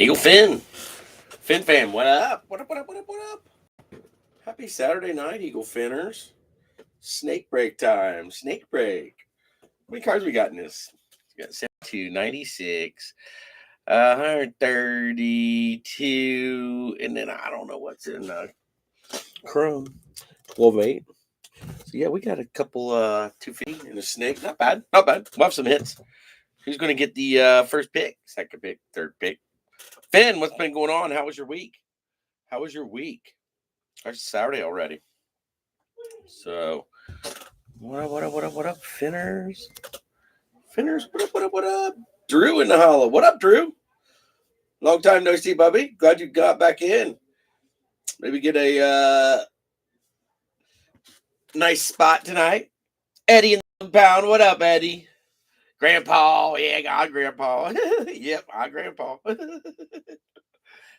Eagle Finn. Finn fam, what up? What up, what up, what up, what up? Happy Saturday night, Eagle Finners. Snake break time. Snake break. How many cards we got in this? We got 72, 96, 132, and then I don't know what's in Chrome. 12-8. So yeah, we got a couple 250 and a snake. Not bad. Not bad. We'll have some hits. Who's going to get the first pick, second pick, third pick? Finn, what's been going on? How was your week? How was your week? It's Saturday already. So, what up, Finners? Finners, what up? Drew in the hollow. What up, Drew? Long time no see, Bubby. Glad you got back in. Maybe get a nice spot tonight. Eddie in the pound. What up, Eddie? Grandpa. Yeah, God, Grandpa. Yep, I Grandpa.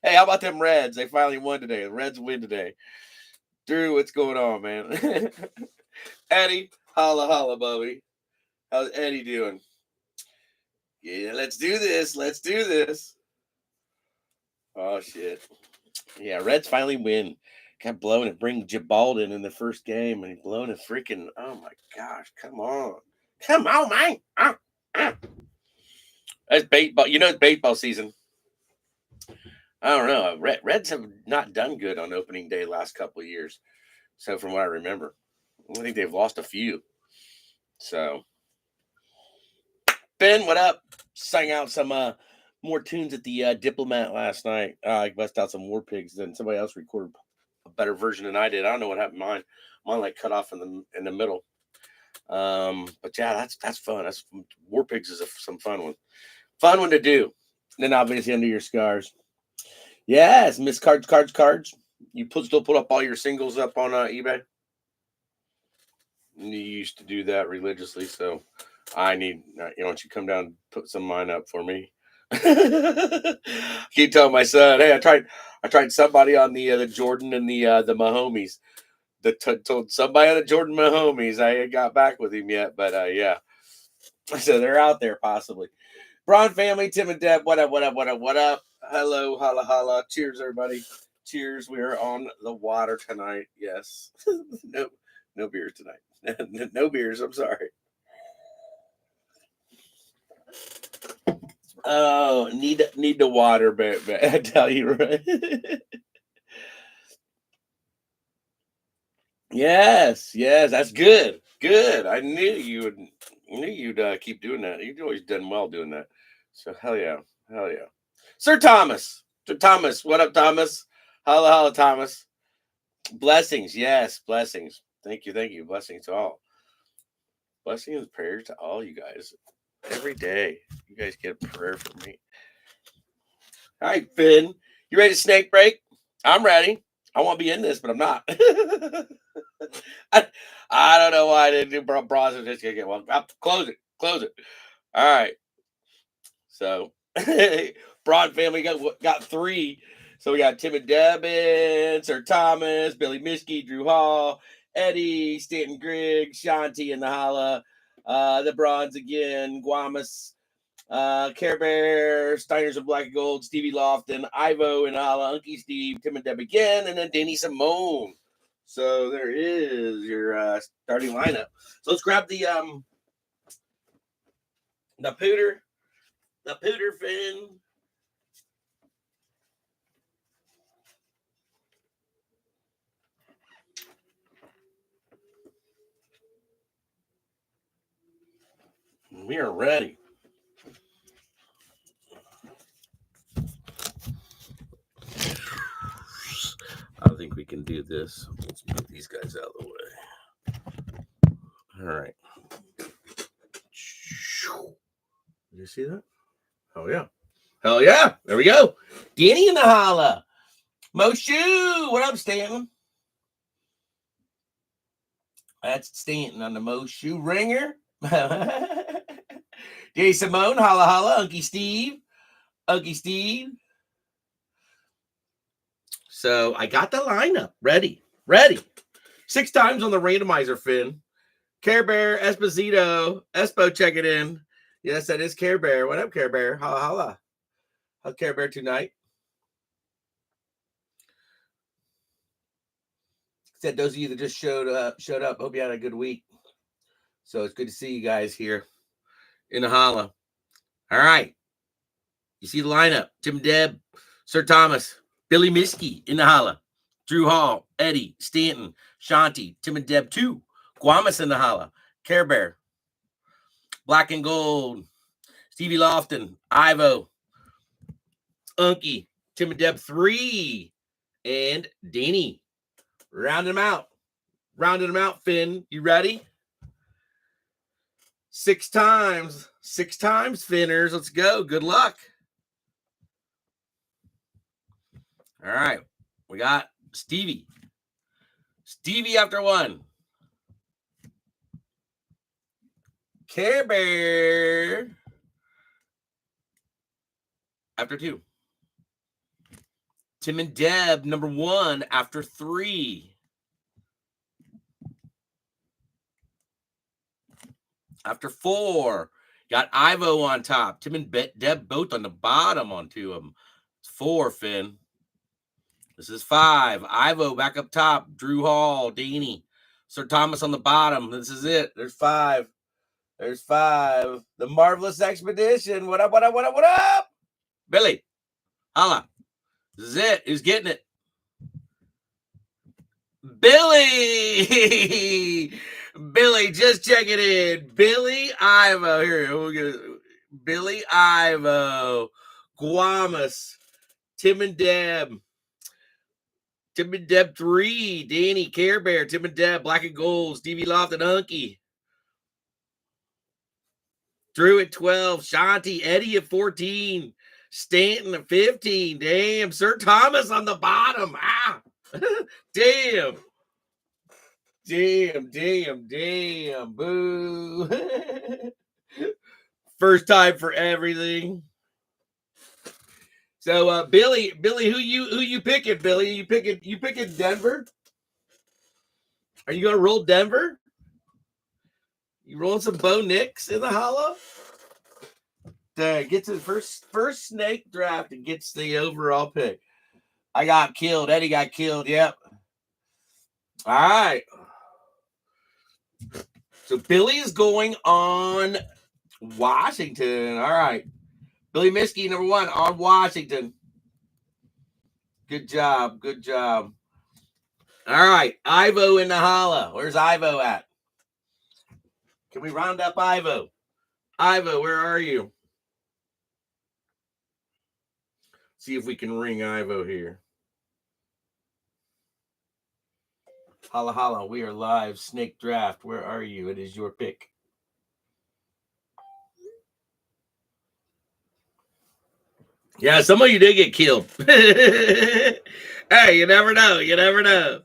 Hey, how about them Reds? They finally won today. The Reds win today. Drew, what's going on, man? Eddie, holla, Bubby. How's Eddie doing? Yeah, let's do this. Let's do this. Oh, shit. Yeah, Reds finally win. Got blown and bring Jabald in the first game, and he blown a freaking, oh, my gosh. Come on. Come on, man. That's baseball. You know it's baseball season. I don't know. Reds have not done good on opening day last couple of years. So from what I remember, I think they've lost a few. So, Ben, what up? Sang out some more tunes at the Diplomat last night. I bust out some War Pigs. Then somebody else recorded a better version than I did. I don't know what happened. Mine like cut off in the middle. But yeah, that's fun. That's War Pigs is some fun one. Fun one to do. And then obviously Under Your Scars. Yes, Miss Cards. You still put up all your singles up on eBay? You used to do that religiously, so I need, why don't you come down and put some of mine up for me? Keep telling my son, hey, I tried somebody on the Jordan and the Mahomes. Told somebody on the Jordan Mahomes. I ain't got back with him yet, but yeah. So they're out there possibly. Braun family, Tim and Deb, what up? Hello, holla. Cheers, everybody. Cheers. We are on the water tonight. Yes. No beers tonight. No beers. I'm sorry. Oh, need the water, baby. I tell you, right? Yes. That's good. Good. I knew you'd keep doing that. You've always done well doing that. So hell yeah. Sir Thomas. What up, Thomas? Holla, Thomas. Blessings. Yes, blessings. Thank you. Blessings to all. Blessings and prayers to all you guys. Every day. You guys get a prayer from me. All right, Finn. You ready to snake break? I'm ready. I want to be in this, but I'm not. I don't know why I didn't do bras. Just get well. Close it. All right. So, Broad family got three. So we got Tim and Deb, Sir Thomas, Billy Mishke, Drew Hall, Eddie, Stanton Griggs, Shanti in the holla, the Bronze again, Guamas, Care Bear, Steiners of Black and Gold, Stevie Lofton, Ivo and holla, Unky Steve, Tim and Deb again, and then Danny Simone. So there is your starting lineup. So let's grab the pooter Finn. We are ready. I think we can do this. Let's move these guys out of the way. All right. Did you see that? Oh, yeah. Hell yeah. There we go. Danny in the holla. Moshu. What up, Stanton? That's Stanton on the Moshu ringer. Danny Simone. Holla. Unky Steve. So I got the lineup ready. 6 times on the randomizer, Finn. Care Bear, Esposito, Espo checking in. Yes, that is Care Bear. What up, Care Bear? Holla. How's Care Bear tonight? Said those of you that just showed up, hope you had a good week. So it's good to see you guys here in the holla. All right. You see the lineup. Tim Deb, Sir Thomas, Billy Miskey in the holla. Drew Hall, Eddie, Stanton, Shanti, Tim and Deb 2, Guamas in the holla. Care Bear, Black and Gold, Stevie Lofton, Ivo, Unky, Tim and Deb 3, and Danny. Rounding them out, Finn. You ready? 6 times, Finners. Let's go. Good luck. All right. We got Stevie. Stevie after 1. Care Bear after 2. Tim and Deb, number 1 after 3. After 4, got Ivo on top. Tim and Deb both on the bottom on 2 of them. It's 4, Finn. This is 5. Ivo back up top. Drew Hall, Danny. Sir Thomas on the bottom. This is it. There's 5. There's 5. The Marvelous Expedition. What up, what up, what up, what up? Billy. Holla. This is it. Who's getting it? Billy. Billy, just checking in. Billy Ivo. Here, we'll get it. Billy Ivo. Guamas. Tim and Deb. Tim and Deb 3. Danny, Care Bear. Tim and Deb, Black and Gold. Stevie Lofton, Hunky. Drew at 12. Shanti. Eddie at 14. Stanton at 15. Damn. Sir Thomas on the bottom. Ah. Damn. Damn. Boo. First time for everything. So Billy, who you picking, Billy? You picking Denver? Are you gonna roll Denver? You rolling some Bo Nix in the hollow? Gets his first snake draft and gets the overall pick. I got killed. Eddie got killed. Yep. All right. So Billy is going on Washington. All right. Billy Miskey, number 1 on Washington. Good job. All right. Ivo in the holla. Where's Ivo at? Can we round up Ivo? Ivo, where are you? See if we can ring Ivo here. Holla. We are live. Snake draft. Where are you? It is your pick. Yeah, some of you did get killed. Hey, you never know. You never know.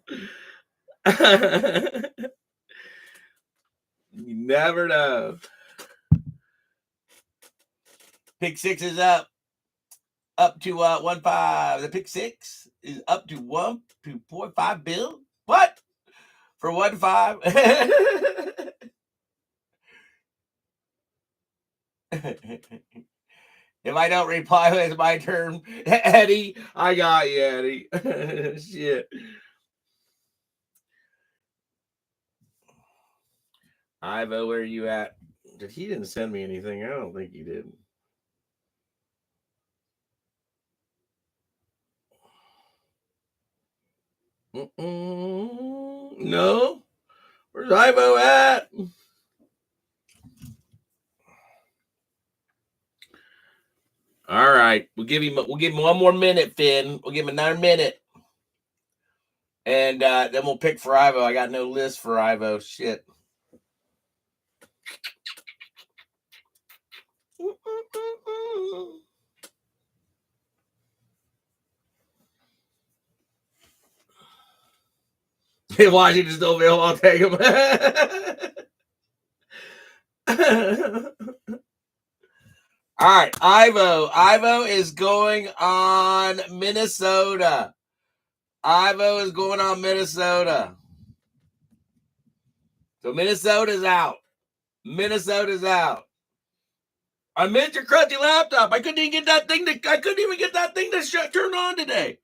Pick 6 is up to 1.5. The pick 6 is up to 1.5 bill. What? For 1.5? If I don't reply, it's my turn. Eddie, I got you, Eddie. Shit. Ivo, where are you at? He didn't send me anything. I don't think he did. No. Where's Ivo at? All right. We'll give him 1 more minute, Finn. We'll give him another minute. And then we'll pick for Ivo. I got no list for Ivo. Shit. Hey, Washington still available. I'll take him. All right, Ivo. Ivo is going on Minnesota. Ivo is going on Minnesota. So Minnesota's out. I missed your crusty laptop. I couldn't even get that thing to turn on today.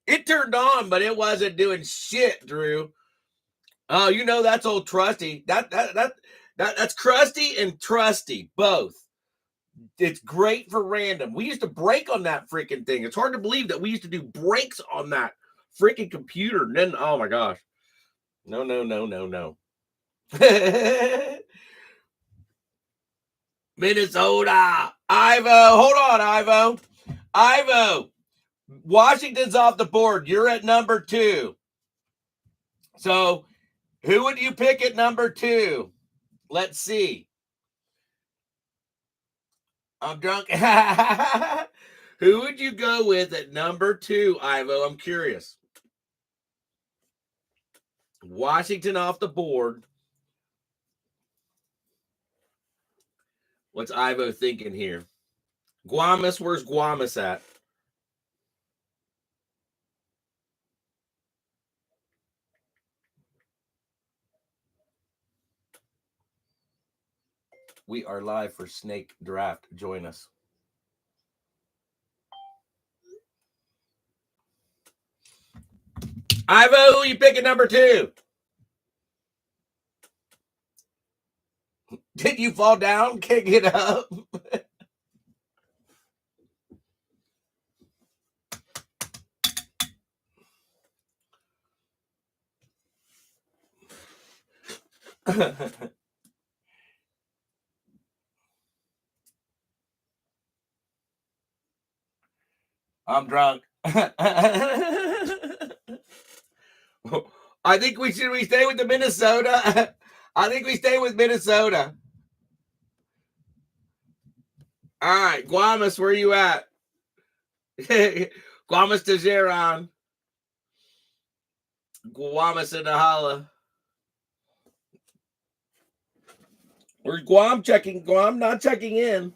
It turned on, but it wasn't doing shit, Drew. Oh, you know that's old Trusty. That's Crusty and Trusty both. It's great for random. We used to break on that freaking thing. It's hard to believe that we used to do breaks on that freaking computer. And then, oh my gosh. No. Minnesota. Ivo. Hold on, Ivo. Ivo. Washington's off the board. You're at number 2. So who would you pick at number 2? Let's see. I'm drunk. Who would you go with at number 2, Ivo? I'm curious. Washington off the board. What's Ivo thinking here? Guamas, where's Guamas at? We are live for Snake Draft. Join us. Ivo, who you picking number 2? Did you fall down? Can't get up. I'm drunk. I think we stay with the Minnesota. I think we stay with Minnesota. All right, Guamas, where are you at? Guamas to Zeron. Guamas in the holla. Where's Guam checking? Guam not checking in.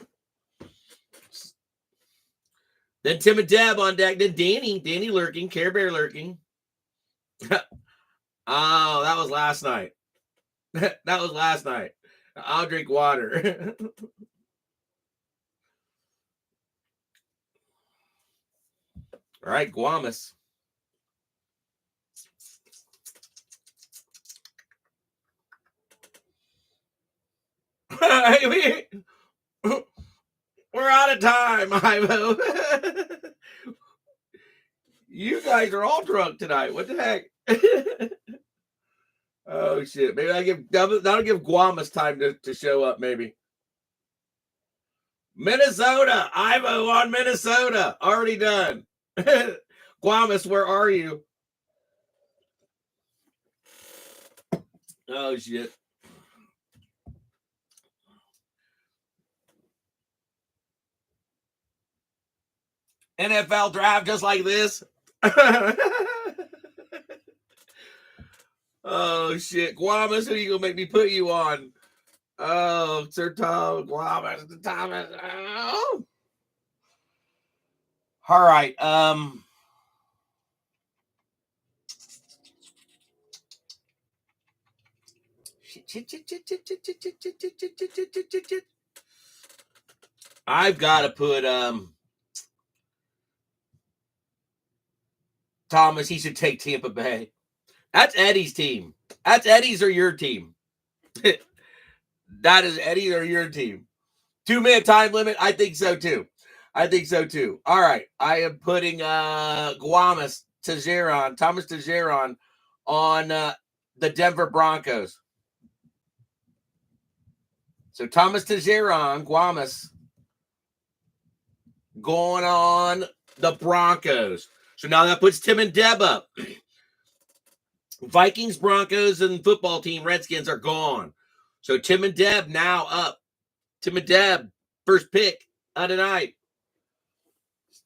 Then Tim and Deb on deck. Then Danny lurking. Care Bear lurking. Oh, that was last night. That was last night. I'll drink water. All right, Guamas. We're out of time, Ivo. You guys are all drunk tonight. What the heck? Oh shit! Maybe that'll give Guamas time to show up. Maybe Minnesota. Ivo on Minnesota. Already done. Guamas, where are you? Oh shit! NFL draft just like this. Oh shit, Guamas, who you gonna make me put you on? Oh, Sir Tom, Guamas, Thomas. Oh. All right. I've got to put Thomas. He should take Tampa Bay. That's Eddie's team. That's Eddie's or your team. That is Eddie or your team. 2-minute time limit. I think so too. All right. I am putting Thomas Tejeron on the Denver Broncos. So Thomas Tejeron, Guamas, going on the Broncos. So now that puts Tim and Deb up. Vikings, Broncos, and football team Redskins are gone. So Tim and Deb now up. Tim and Deb, first pick of the night.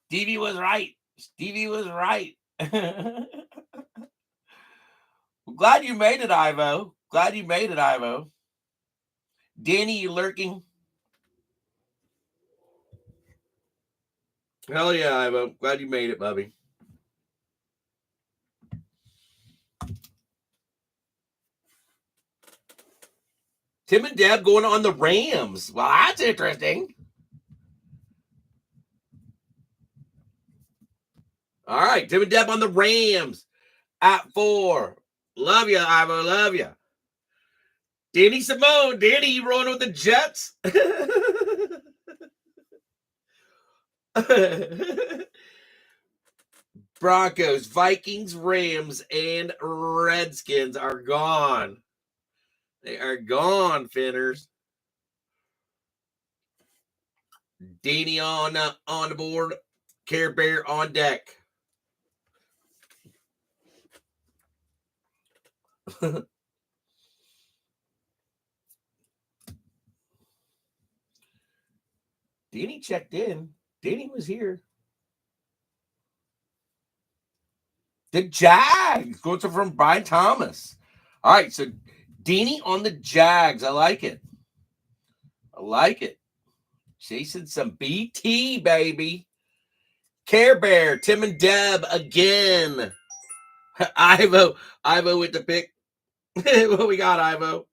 Stevie was right. I'm glad you made it, Ivo. Danny, you lurking? Hell yeah, Ivo. Glad you made it, Bubby. Tim and Deb going on the Rams. Well, that's interesting. All right, Tim and Deb on the Rams at 4. Love you, Ivo. Love you. Danny Simone. Danny, you rolling with the Jets? Broncos, Vikings, Rams, and Redskins are gone. They are gone, Finners. Danny on the board. Care Bear on deck. Danny checked in. Danny was here. The Jags going to from Brian Thomas. All right, so Danny on the Jags. I like it. I like it. Chasing some BT, baby. Care Bear, Tim and Deb again. Ivo with the pick. What we got, Ivo?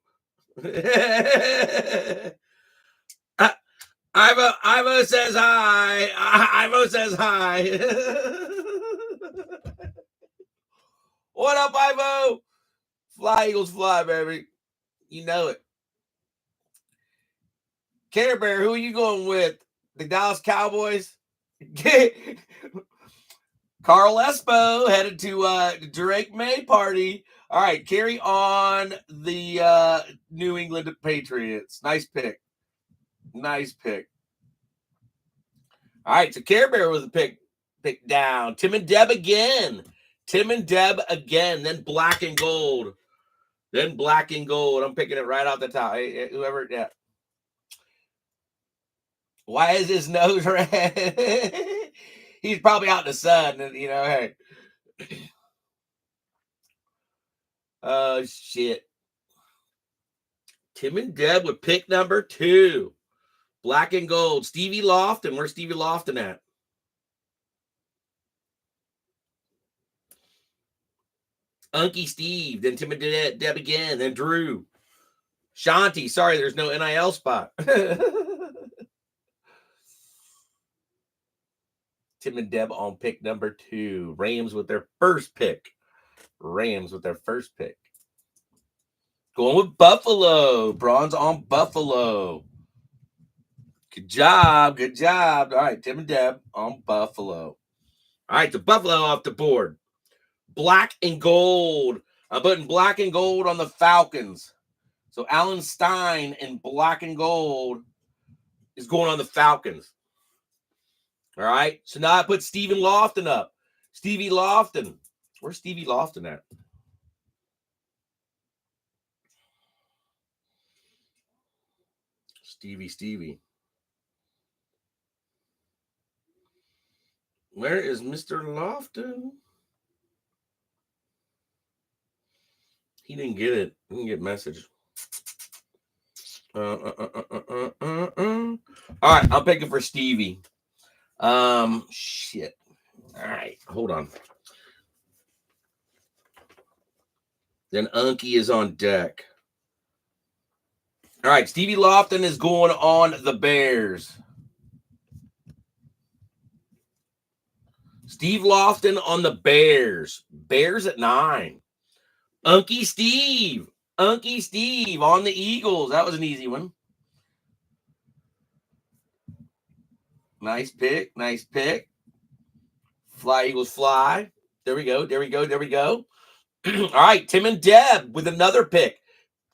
Ivo says hi. Ivo says hi. What up, Ivo? Fly, Eagles, fly, baby. You know it. Care Bear, who are you going with? The Dallas Cowboys? Carl Espo headed to Drake May party. All right, carry on the New England Patriots. Nice pick. Nice pick. All right, so Care Bear was a pick down. Tim and Deb again. Tim and Deb again. Then black and gold. Then black and gold. I'm picking it right off the top. Hey, whoever, yeah. Why is his nose red? He's probably out in the sun, and you know, hey. Oh, shit. Tim and Deb with pick number 2. Black and gold. Stevie Lofton. Where's Stevie Lofton at? Unky Steve. Then Tim and Deb again. Then Drew. Shanti. Sorry, there's no NIL spot. Tim and Deb on pick number 2. Rams with their first pick. Rams with their first pick. Going with Buffalo. Bronze on Buffalo. Good job. Good job. All right, Tim and Deb on Buffalo. All right, the Buffalo off the board. Black and gold. I'm putting black and gold on the Falcons. So Alan Stein in black and gold is going on the Falcons. All right. So now I put Stephen Lofton up. Stevie Lofton. Where's Stevie Lofton at? Stevie. Where is Mr. Lofton? He didn't get it. He didn't get message. All right, I'm picking for Stevie. Shit. All right, hold on. Then Unky is on deck. All right, Stevie Lofton is going on the Bears. Steve Lofton on the Bears. Bears at 9. Unky Steve on the Eagles. That was an easy one. Nice pick. Fly, Eagles, fly. There we go. All right, Tim and Deb with another pick.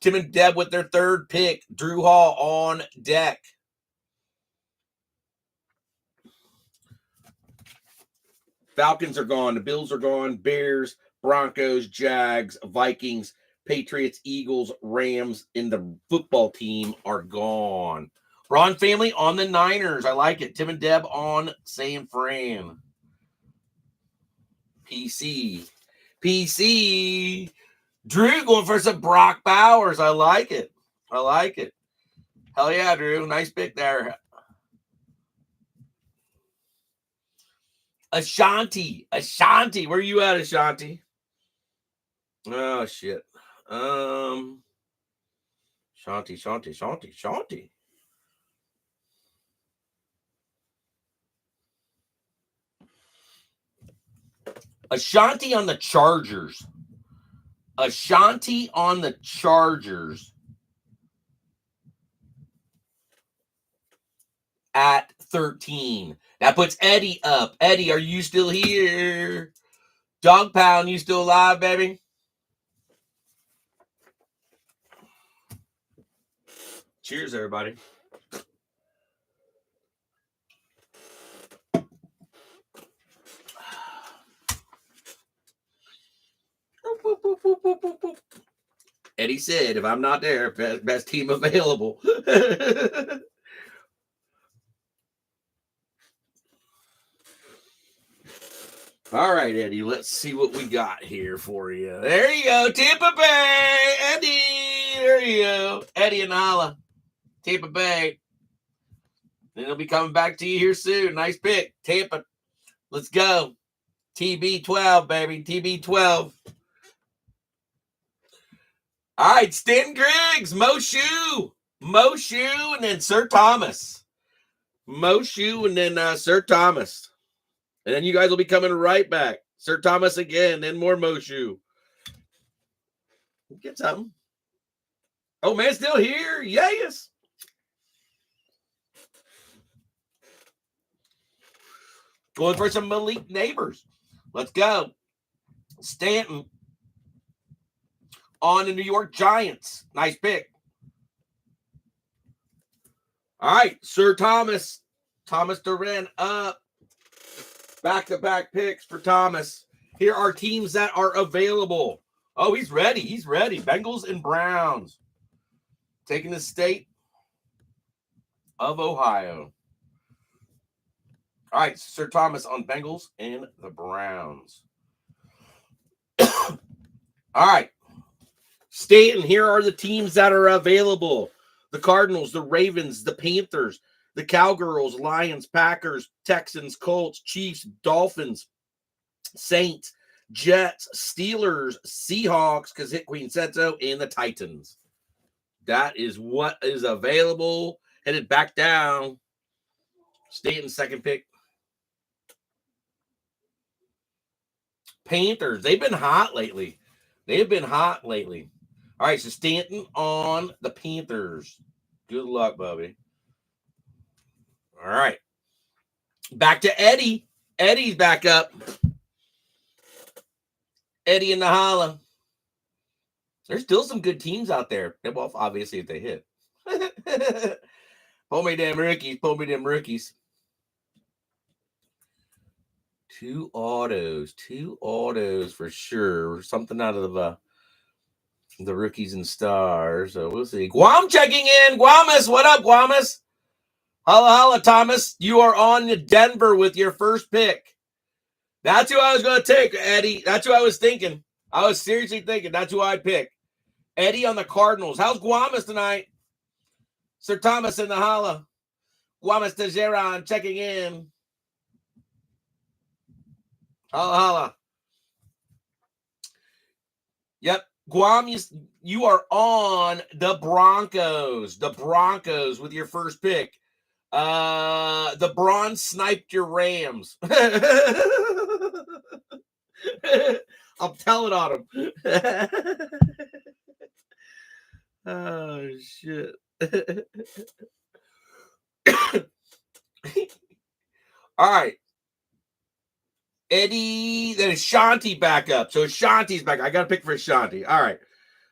Tim and Deb with their third pick. Drew Hall on deck. Falcons are gone. The Bills are gone. Bears, Broncos, Jags, Vikings, Patriots, Eagles, Rams, and the football team are gone. Ron family on the Niners. I like it. Tim and Deb on San Fran. PC. Drew going for some Brock Bowers. I like it. Hell yeah, Drew. Nice pick there. Ashanti. Where you at, Ashanti? Oh, shit. Shanti. Ashanti on the Chargers. Ashanti on the Chargers at 13. That puts Eddie up. Eddie, are you still here? Dog Pound, you still alive, baby? Cheers, everybody. Eddie said, if I'm not there, best team available. All right, Eddie, let's see what we got here for you. There you go, Tampa Bay. Eddie, there you go. Eddie and Nala, Tampa Bay. Then he'll be coming back to you here soon. Nice pick, Tampa. Let's go. TB12, baby, TB12. All right, Stanton Griggs, Moshu, and then Sir Thomas. Moshu, and then Sir Thomas. And then you guys will be coming right back. Sir Thomas again, then more Moshu. Get something. Oh, man, still here? Yes. Going for some Malik Neighbors. Let's go. Stanton on the New York Giants. Nice pick. All right, Sir Thomas. Thomas Duran up. Back-to-back picks for Thomas. Here are teams that are available. Oh, he's ready. He's ready. Bengals and Browns. Taking the state of Ohio. All right, Sir Thomas on Bengals and the Browns. All right. Stanton, here are the teams that are available. The Cardinals, the Ravens, the Panthers, the Cowgirls, Lions, Packers, Texans, Colts, Chiefs, Dolphins, Saints, Jets, Steelers, Seahawks, because Hit Queen said so, and the Titans. That is what is available. Headed back down. Stanton's second pick. Panthers, they've been hot lately. All right, so Stanton on the Panthers. Good luck, Bubby. All right. Back to Eddie. Eddie's back up. Eddie in the holla. There's still some good teams out there. Well, obviously, if they hit. Pull me them rookies. Two autos for sure. Something out of the rookies and stars. So we'll see. Guam checking in. Guamas, what up, Guamas? Holla, Thomas. You are on to Denver with your first pick. That's who I was going to take, Eddie. That's who I was thinking. I was seriously thinking that's who I'd pick. Eddie on the Cardinals. How's Guamas tonight? Sir Thomas in the holla. Guamas Tejeron checking in. Holla. Yep. Guam, you are on the Broncos. The Broncos with your first pick. The Bronze sniped your Rams. I'm telling on him. Oh, shit. All right. Eddie, then Ashanti back up. So Ashanti's back. I got to pick for Ashanti. All right.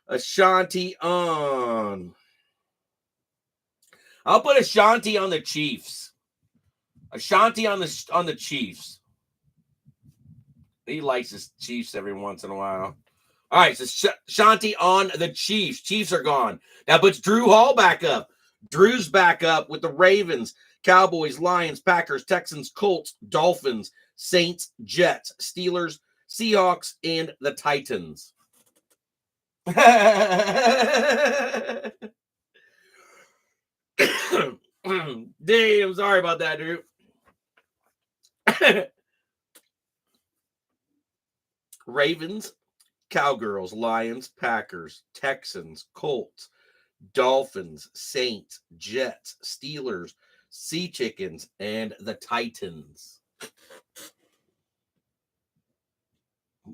Ashanti on. I'll put Ashanti on the Chiefs. Ashanti on the Chiefs. He likes his Chiefs every once in a while. All right, so Ashanti on the Chiefs. Chiefs are gone. That puts Drew Hall back up. Drew's back up with the Ravens, Cowboys, Lions, Packers, Texans, Colts, Dolphins, Saints, Jets, Steelers, Seahawks, and the Titans. Damn, sorry about that, Drew. Ravens, Cowgirls, Lions, Packers, Texans, Colts, Dolphins, Saints, Jets, Steelers, Sea Chickens, and the Titans.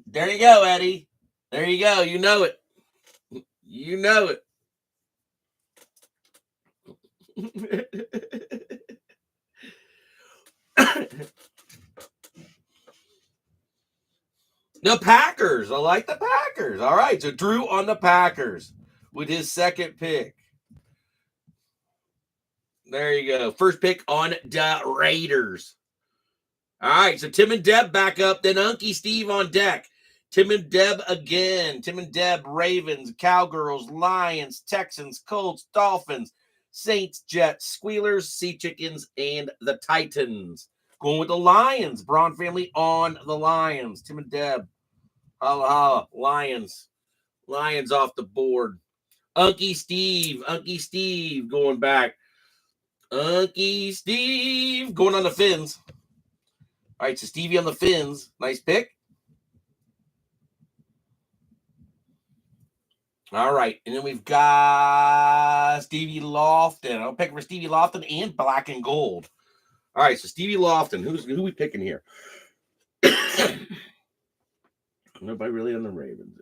There you go, Eddie. There you go. You know it. You know it. The Packers. I like the Packers. All right. So Drew on the Packers with his second pick. There you go. First pick on the Raiders. All right. So Tim and Deb back up. Then Unky Steve on deck. Tim and Deb again. Tim and Deb, Ravens, Cowgirls, Lions, Texans, Colts, Dolphins, Saints, Jets, Squealers, Sea Chickens, and the Titans. Going with the Lions. Braun family on the Lions. Tim and Deb. Holla, holla. Lions. Lions off the board. Unky Steve going back. Unky Steve going on the Fins. All right, so Stevie on the Fins. Nice pick. All right, and then we've got Stevie Lofton. I'll pick for Stevie Lofton and Black and Gold. All right, so Stevie Lofton. Who we picking here? Nobody really on the Ravens.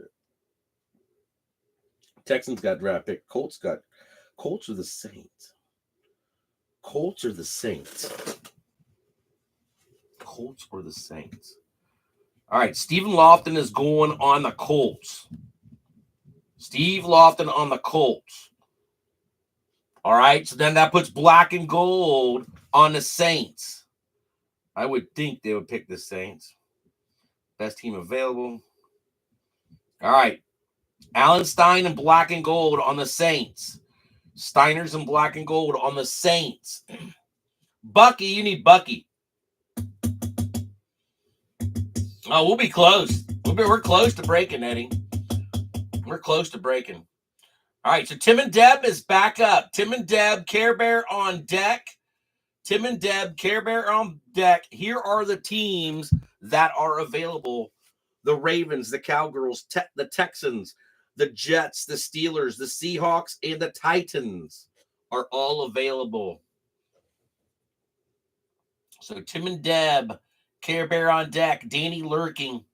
Texans got draft pick. Colts or the Saints. Colts or the Saints. Colts or the Saints. All right, Stephen Lofton is going on the Colts. Steve Lofton on the Colts. All right, so then that puts Black and Gold on the Saints. I would think they would pick the Saints. Best team available. All right, Alan Stein and Black and Gold on the Saints. Steiners and Black and Gold on the Saints. Bucky, you need Bucky. Oh, we'll be close. We're close to breaking, Eddie. We're close to breaking. All right, so Tim and Deb is back up. Tim and Deb, Care Bear on deck. Tim and Deb, Care Bear on deck. Here are the teams that are available. The Ravens, the Cowgirls, the Texans, the Jets, the Steelers, the Seahawks, and the Titans are all available. So Tim and Deb, Care Bear on deck. Danny lurking.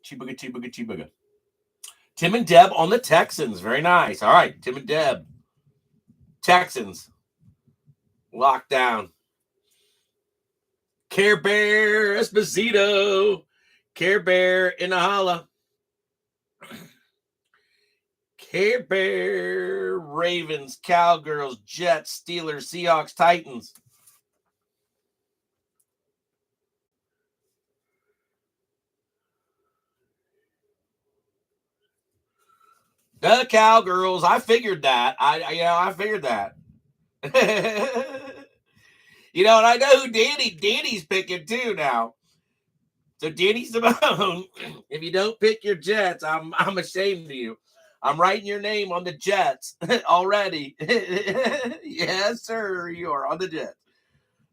Chibuga. Tim and Deb on the Texans. Very nice. All right, Tim and Deb. Texans. Locked down. Care Bear Esposito. Care Bear in a holla. Care Bear, Ravens, Cowgirls, Jets, Steelers, Seahawks, Titans. The Cowgirls. I figured that. I figured that. And I know who Danny's picking too now. So Danny Simone, if you don't pick your Jets, I'm ashamed of you. I'm writing your name on the Jets already. Yes, sir. You are on the Jets.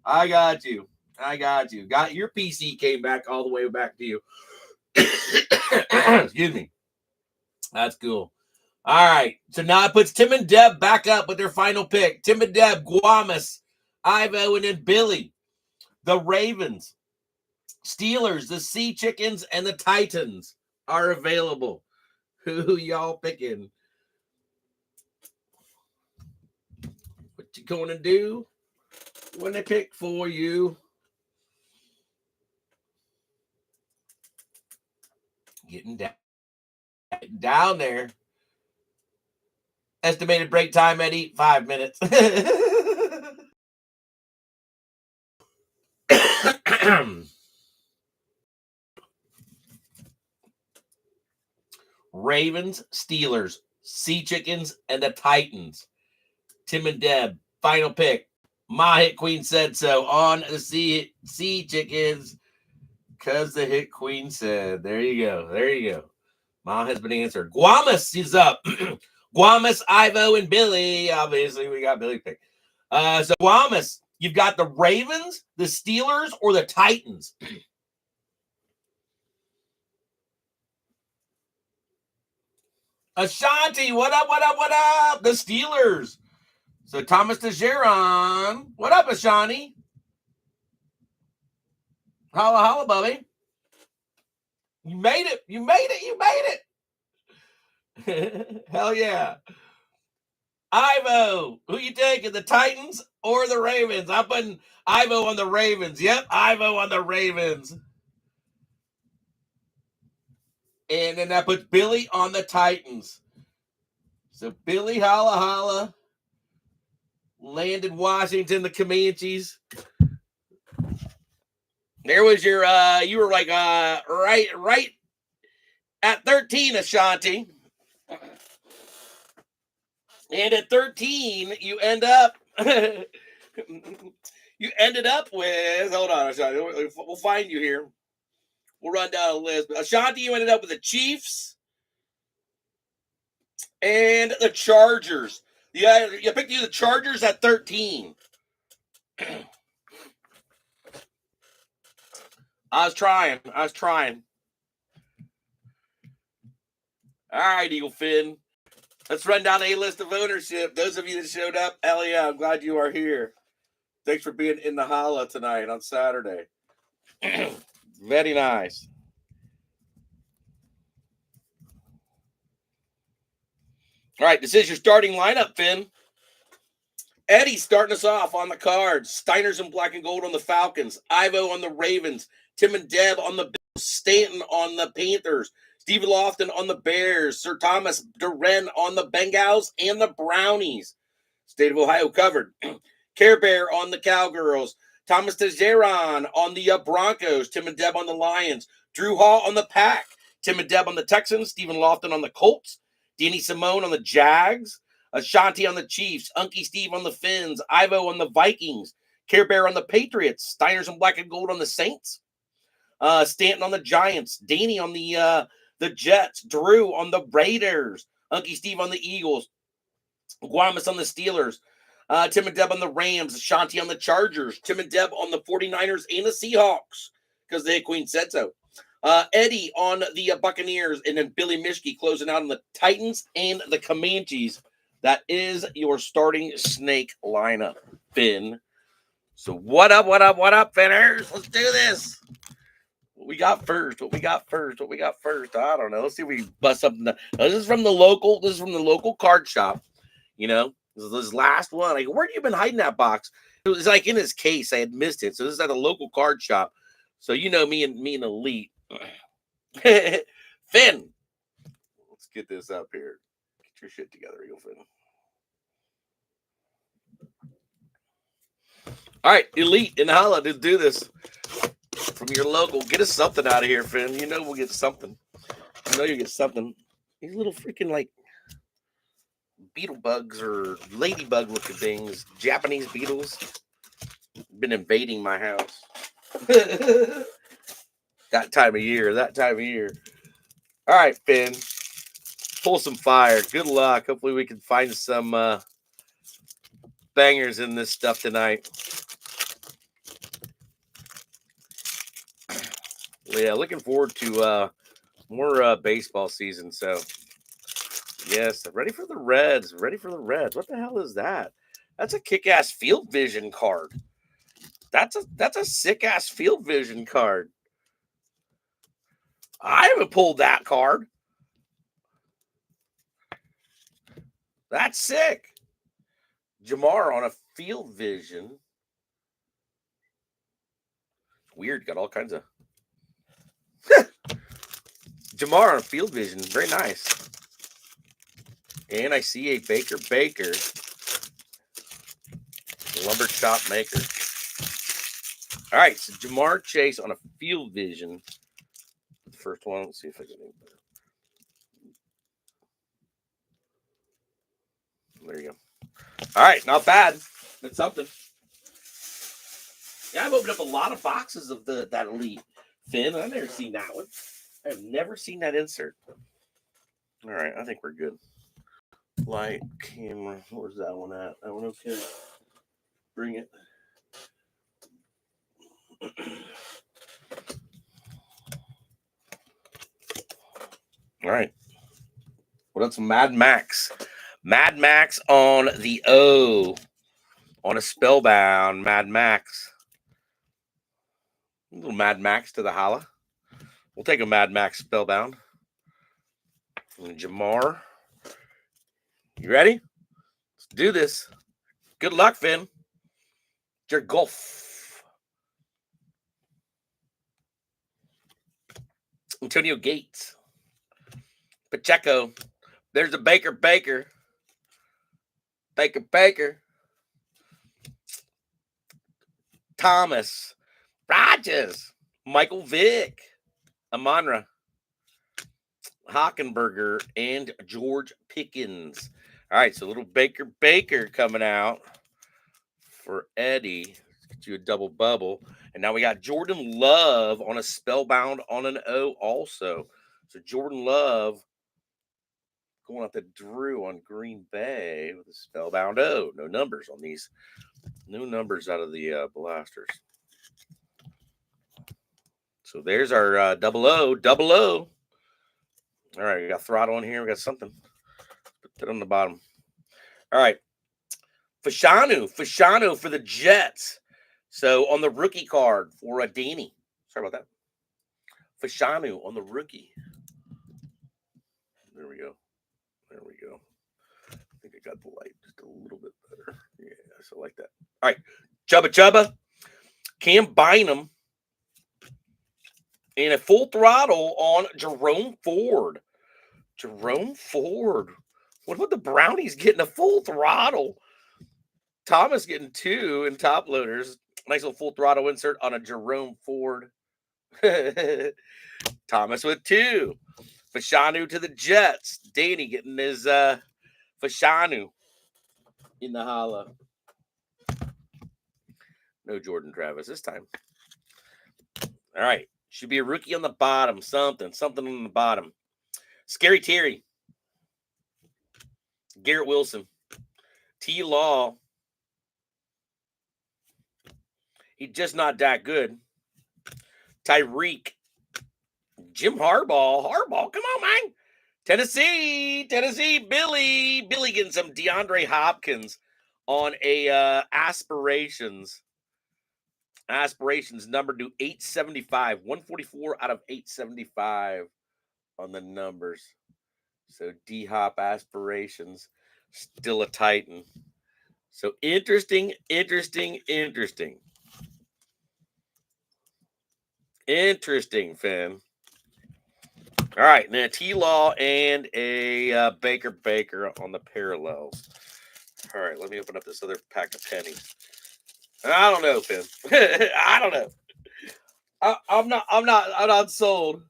I got you. Got your PC came back all the way back to you. Excuse me. That's cool. All right. So now it puts Tim and Deb back up with their final pick. Tim and Deb, Guamas, Ivo, and then Billy. The Ravens, Steelers, the Sea Chickens, and the Titans are available. Who y'all picking? What you gonna do when they pick for you? Getting down there. Estimated break time, Eddie, 5 minutes. Ravens, Steelers, Sea Chickens, and the Titans. Tim and Deb, final pick. My Hit Queen said so on the Sea Chickens because the Hit Queen said. There you go. Ma has been answered. Guamas is up. Guamas, Ivo, and Billy. Obviously, we got Billy pick. So Guamas, you've got the Ravens, the Steelers, or the Titans. Ashanti, what up, what up, what up? The Steelers. So Thomas DeJeron. What up, Ashanti? Holla, holla, Bubby. You made it. You made it. You made it. Hell yeah. Ivo, who you taking, the Titans or the Ravens? I'm putting Ivo on the Ravens. Yep, Ivo on the Ravens. And then I put Billy on the Titans. So Billy, holla, holla. Landon Washington, the Comanches. There was your, you were like right at 13, Ashanti. And at 13, you end up you ended up with, hold on, Ashanti. We'll find you here. We'll run down a list. But Ashanti, you ended up with the Chiefs and the Chargers. Yeah, you picked the Chargers at 13. I was trying. All right, Eagle Finn. Let's run down a list of ownership. Those of you that showed up, hell yeah, I'm glad you are here. Thanks for being in the holla tonight on Saturday. Very nice. All right, this is your starting lineup, Finn. Eddie starting us off on the Cards. Steiner's in black and gold on the Falcons. Ivo on the Ravens. Tim and Deb on the Bills. Stanton on the Panthers. Steve Lofton on the Bears. Sir Thomas Duren on the Bengals and the Brownies. State of Ohio covered. Care Bear on the Cowgirls. Thomas DeJeron on the Broncos. Tim and Deb on the Lions. Drew Hall on the Pack. Tim and Deb on the Texans. Stephen Lofton on the Colts. Danny Simone on the Jags. Ashanti on the Chiefs. Unky Steve on the Finns. Ivo on the Vikings. Care Bear on the Patriots. Steiners in black and gold on the Saints. Stanton on the Giants. Danny on the Jets. Drew on the Raiders. Unky Steve on the Eagles. Guamas on the Steelers. Tim and Deb on the Rams. Ashanti on the Chargers. Tim and Deb on the 49ers and the Seahawks because the Queen said so. Eddie on the Buccaneers, and then Billy Mishke closing out on the Titans and the Comanches. That is your starting snake lineup, Finn. So what up, Finners? Let's do this. What we got first? I don't know. Let's see if we bust something. This is from the local card shop. You know, this last one. Like, where have you been hiding that box? It was like in his case. I had missed it. So this is at a local card shop. So you know me and Elite. Finn, let's get this up here. Get your shit together, Eagle Finn. All right, Elite in the holla, let's do this. From your local, get us something out of here, Finn. You know we'll get something. You know you get something. These little freaking like beetle bugs or ladybug looking things, Japanese beetles, been invading my house. That time of year. All right, Finn. Pull some fire. Good luck. Hopefully we can find some bangers in this stuff tonight. Yeah, looking forward to more baseball season. So, yes, ready for the Reds. What the hell is that? That's a kick-ass Field Vision card. That's a sick-ass Field Vision card. I haven't pulled that card. That's sick. Jamar on a Field Vision. Weird. Got all kinds of... Jamar on a Field Vision. Very nice. And I see a Baker. Lumber Shop Maker. All right. So Jamar Chase on a Field Vision. The first one. Let's see if I can... There you go. All right, not bad. That's something. Yeah, I've opened up a lot of boxes of that Elite Finn. I've never seen that one. I've never seen that insert. All right, I think we're good. Light, camera. Where's that one at? That one okay? Bring it. All right. What else? Mad Max. Mad Max on the O. On a Spellbound. Mad Max. A little Mad Max to the holla. We'll take a Mad Max Spellbound. And Jamar. You ready? Let's do this. Good luck, Finn. Your golf. Antonio Gates. Pacheco. There's a Baker. Baker. Thomas. Rogers. Michael Vick. Amonra. Hockenberger. And George Pickens. All right, so little Baker coming out for Eddie. Let's get you a double bubble. And now we got Jordan Love on a Spellbound on an O also. So Jordan Love going out to Drew on Green Bay with a Spellbound O. No numbers on these. No numbers out of the blasters. So there's our double O. All right, we got throttle in here. We got something. Put that on the bottom. All right. Fashanu for the Jets. So on the rookie card for Danny. Sorry about that. Fashanu on the rookie. There we go. I think I got the light just a little bit better. Yeah, so like that. All right. Chubba. Cam Bynum. And a full throttle on Jerome Ford. What about the Brownies getting a full throttle? Thomas getting 2 in top loaders. Nice little full throttle insert on a Jerome Ford. Thomas with 2. Fashanu to the Jets. Danny getting his Fashanu in the holla. No Jordan Travis this time. All right. Should be a rookie on the bottom. Something on the bottom. Scary Terry. Garrett Wilson. T. Law. He's just not that good. Tyreek. Jim Harbaugh. Come on, man. Tennessee. Billy getting some DeAndre Hopkins on a Aspirations. Aspirations number to 875. 144 out of 875 on the numbers. So D-Hop Aspirations. Still a Titan. So interesting. Interesting, Finn. All right, now T-Law and a Baker on the parallels. All right, let me open up this other pack of pennies. I don't know, Finn. I don't know. I'm not sold.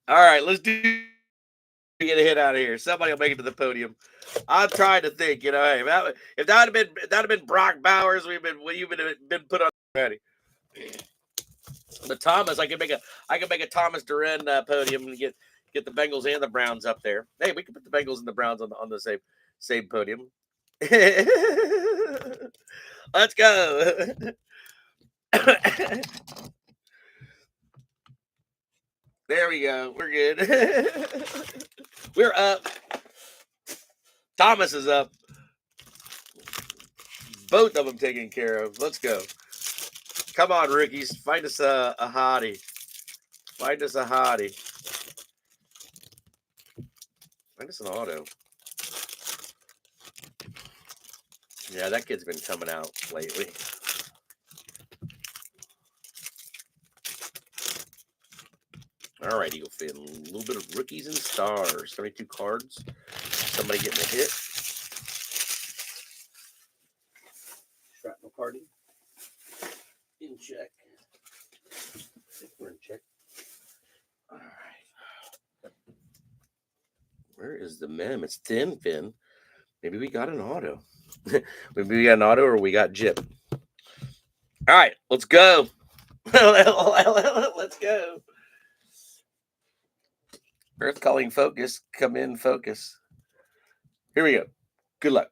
All right, let's get a hit out of here. Somebody will make it to the podium. I'm trying to think, hey, if that had been Brock Bowers, we've been put on already. But Thomas, I can make a Thomas Duran podium and get the Bengals and the Browns up there. Hey, we can put the Bengals and the Browns on the same podium. Let's go. There we go. We're good. We're up. Thomas is up. Both of them taken care of. Let's go. Come on, rookies. Find us a hottie. Find us an auto. Yeah, that kid's been coming out lately. All right, Eagle Fin. A little bit of rookies and stars. 32 cards. Somebody getting a hit. Shrapnel party. In check. I think we're in check. All right. Where is the mem? It's thin, Finn. Maybe we got an auto. Maybe we got an auto or we got Jip. All right, let's go. Let's go. Earth calling focus. Come in, focus. Here we go. Good luck.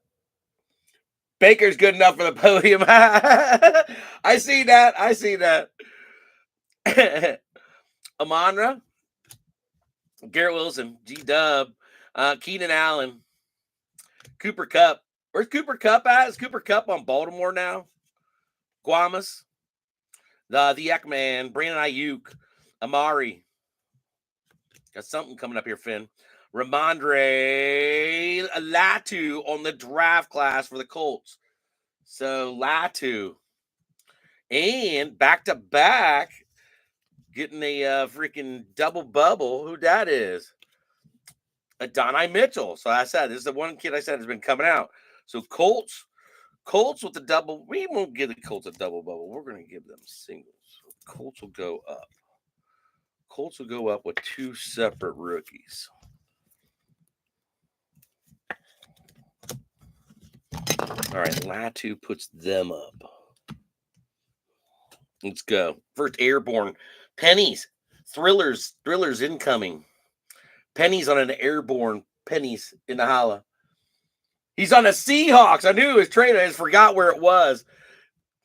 Baker's good enough for the podium. I see that. Amonra, Garrett Wilson, G-Dub, Keenan Allen, Cooper Kupp. Where's Cooper Kupp at? Is Cooper Kupp on Baltimore now? Guamas, the Ekman, Brandon Ayuk, Amari. Got something coming up here, Finn. Ramondre Latu on the draft class for the Colts. So Latu. And back-to-back, getting a freaking double bubble. Who that is? Adonai Mitchell. So I said, this is the one kid I said has been coming out. So Colts with the double. We won't give the Colts a double bubble. We're going to give them singles. Colts will go up. Colts will go up with two separate rookies. All right, Latu puts them up. Let's go. First airborne. Pennies. Thrillers incoming. Pennies on an airborne. Pennies in the holla. He's on the Seahawks. I knew it was traded. I just forgot where it was.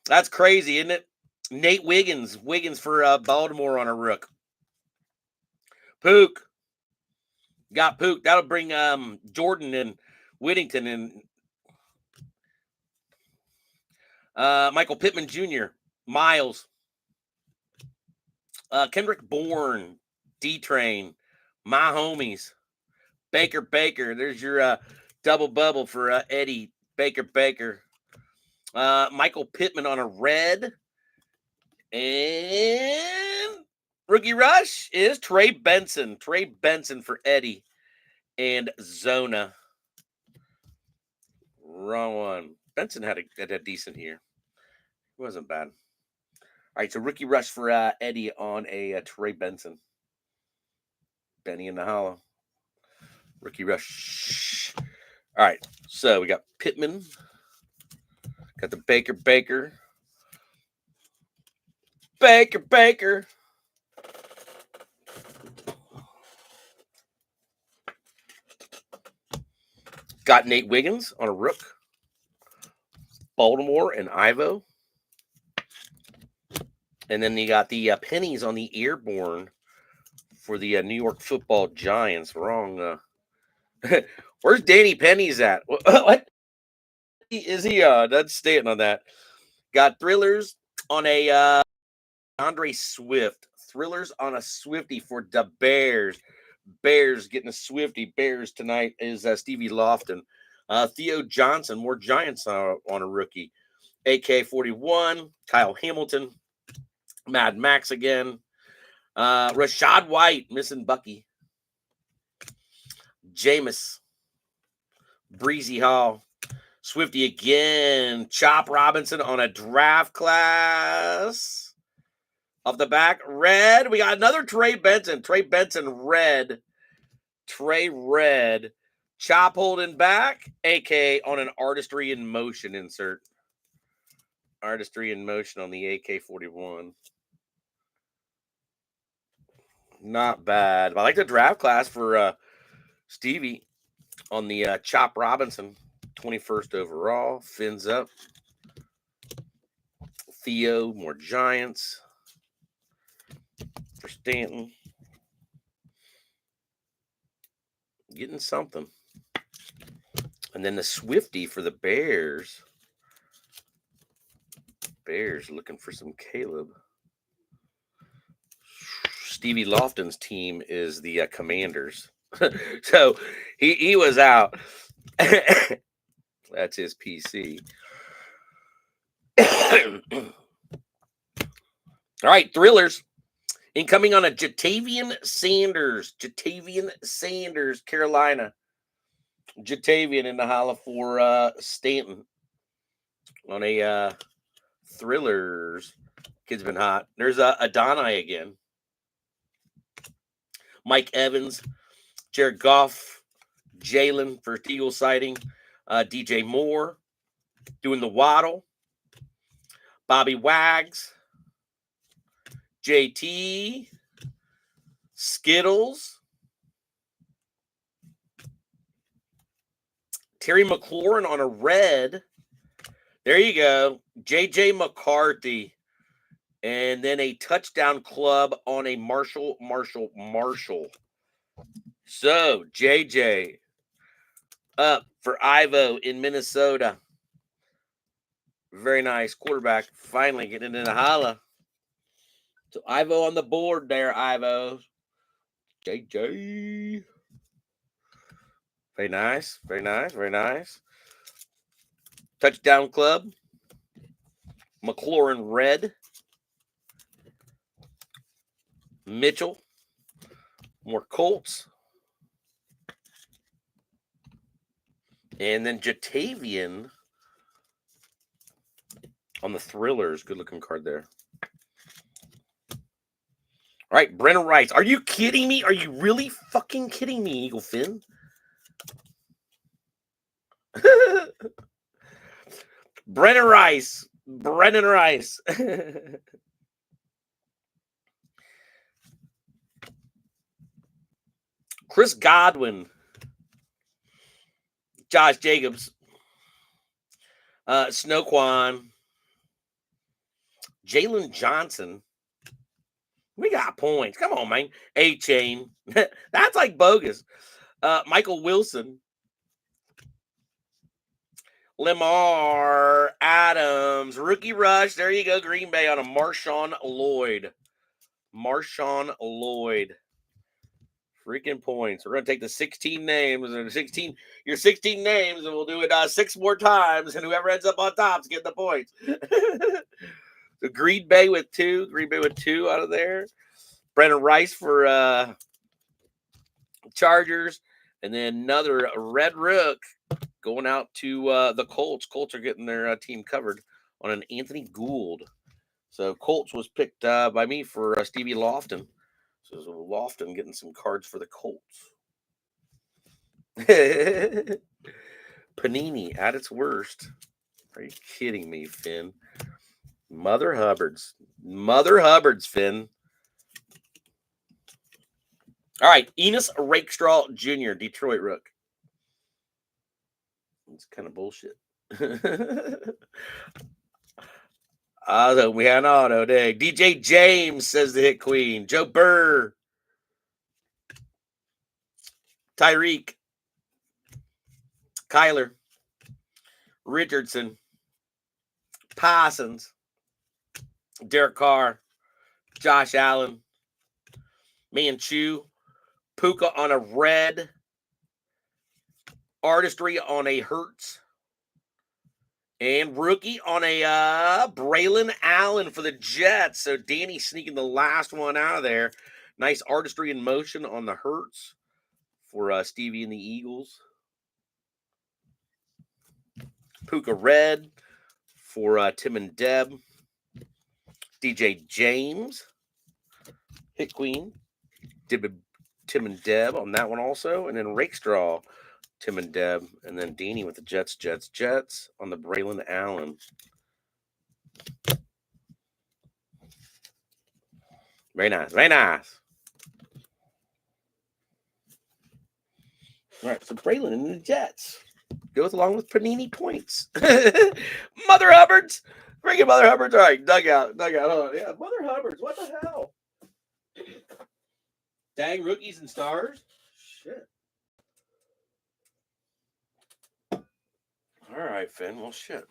That's crazy, isn't it? Nate Wiggins. Wiggins for Baltimore on a rook. Pook. Got Pook. That'll bring Jordan and Whittington and Michael Pittman Jr., Miles, Kendrick Bourne, D-Train, my homies, Baker. There's your double bubble for Eddie Baker. Michael Pittman on a red. And rookie rush is Trey Benson. Trey Benson for Eddie and Zona. Wrong one. Benson had a decent year. It wasn't bad. All right, so rookie rush for Eddie on a Trey Benson. Benny in the hollow. Rookie rush. All right, so we got Pittman. Got the Baker. Baker. Got Nate Wiggins on a rook. Baltimore and Ivo. And then you got the pennies on the airborne for the New York Football Giants. Wrong. Where's Danny Pennies at? What is he? That's stating on that. Got thrillers on a Andre Swift. Thrillers on a Swifty for the Bears. Bears getting a Swifty. Bears tonight is Stevie Lofton. Theo Johnson, more Giants on a rookie. AK-41, Kyle Hamilton, Mad Max again. Rashad White, missing Bucky. Jameis, Breezy Hall, Swifty again. Chop Robinson on a draft class. Off the back, red. We got another Trey Benson. Trey Benson, red. Trey red. Chop holding back. AK on an Artistry in Motion insert. Artistry in Motion on the AK-41. Not bad. I like the draft class for Stevie on the Chop Robinson. 21st overall. Fins up. Theo, more Giants. For Stanton. Getting something. And then the Swifty for the Bears. Bears looking for some Caleb. Stevie Lofton's team is the Commanders. So he was out. That's his PC. All right, thrillers. Incoming on a Jatavian Sanders. Carolina. Jatavian in the holla for Stanton. On a thrillers. Kid's been hot. There's Adonai again. Mike Evans. Jared Goff. Jalen for Eagle sighting. DJ Moore. Doing the waddle. Bobby Wags. JT. Skittles. Terry McLaurin on a red. There you go. JJ McCarthy. And then a touchdown club on a Marshall. So, JJ up for Ivo in Minnesota. Very nice. Quarterback finally getting into the holla. So, Ivo on the board there, Ivo. JJ. Very nice. Very nice. Very nice. Touchdown club. McLaurin red. Mitchell. More Colts. And then Jatavian on the Thrillers. Good looking card there. All right, Brennan Rice. Are you kidding me? Are you really fucking kidding me, Eagle Finn? Brennan Rice. Brennan Rice. Chris Godwin. Josh Jacobs. Snoquan. Jalen Johnson. We got points. Come on, man. A-Chain. That's like bogus. Michael Wilson. Lamar Adams. Rookie rush. There you go. Green Bay on a Marshawn Lloyd. Marshawn Lloyd. Freaking points. We're going to take the 16 names and your 16 names, and we'll do it 6 more times, and whoever ends up on top is getting the points. So Green Bay with 2. Green Bay with 2 out of there. Brennan Rice for Chargers. And then another red rook going out to the Colts. Colts are getting their team covered on an Anthony Gould. So Colts was picked by me for Stevie Lofton. So Lofton getting some cards for the Colts. Panini at its worst. Are you kidding me, Finn? Mother Hubbards. Mother Hubbards, Finn. All right, Enos Rakestraw Jr., Detroit Rook. It's kind of bullshit. We had an auto day. DJ James says the hit queen. Joe Burr. Tyreek. Kyler. Richardson. Parsons. Derek Carr. Josh Allen. Manchu. Puka on a red. Artistry on a Hurts. And rookie on a Braylon Allen for the Jets. So Danny sneaking the last one out of there. Nice artistry in motion on the Hurts for Stevie and the Eagles. Puka red for Tim and Deb. DJ James. Hit Queen. Tim and Deb on that one also. And then Rakestraw. Tim and Deb, and then Deanie with the Jets on the Braylon Allen. Very nice, very nice. All right, so Braylon and the Jets goes along with Panini points. Mother Hubbards, bring it, Mother Hubbards. All right, dugout. Hold on. Yeah, Mother Hubbards. What the hell? Dang rookies and stars. Shit. All right, Finn. Well, shit.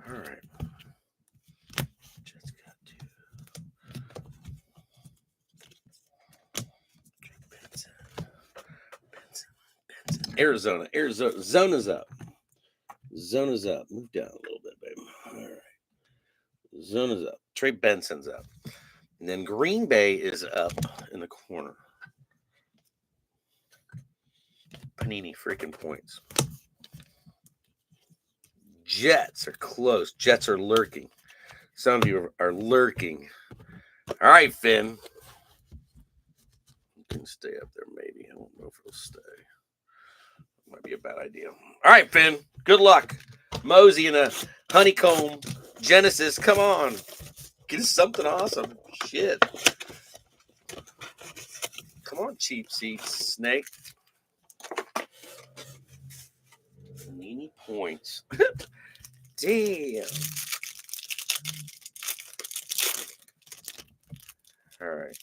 All right. Just got to. Benson. Arizona. Zona's up. Zona's up. Move down a little bit, baby. All right. Zona's up. Trey Benson's up. And then Green Bay is up in the corner. Panini freaking points. Jets are close. Jets are lurking. Some of you are lurking. All right, Finn. You can stay up there maybe. I don't know if it'll stay. Might be a bad idea. All right, Finn. Good luck. Mosey and a honeycomb Genesis. Come on. Get us something awesome. Shit. Come on, cheap seats, Snake. Nini points. Damn. All right.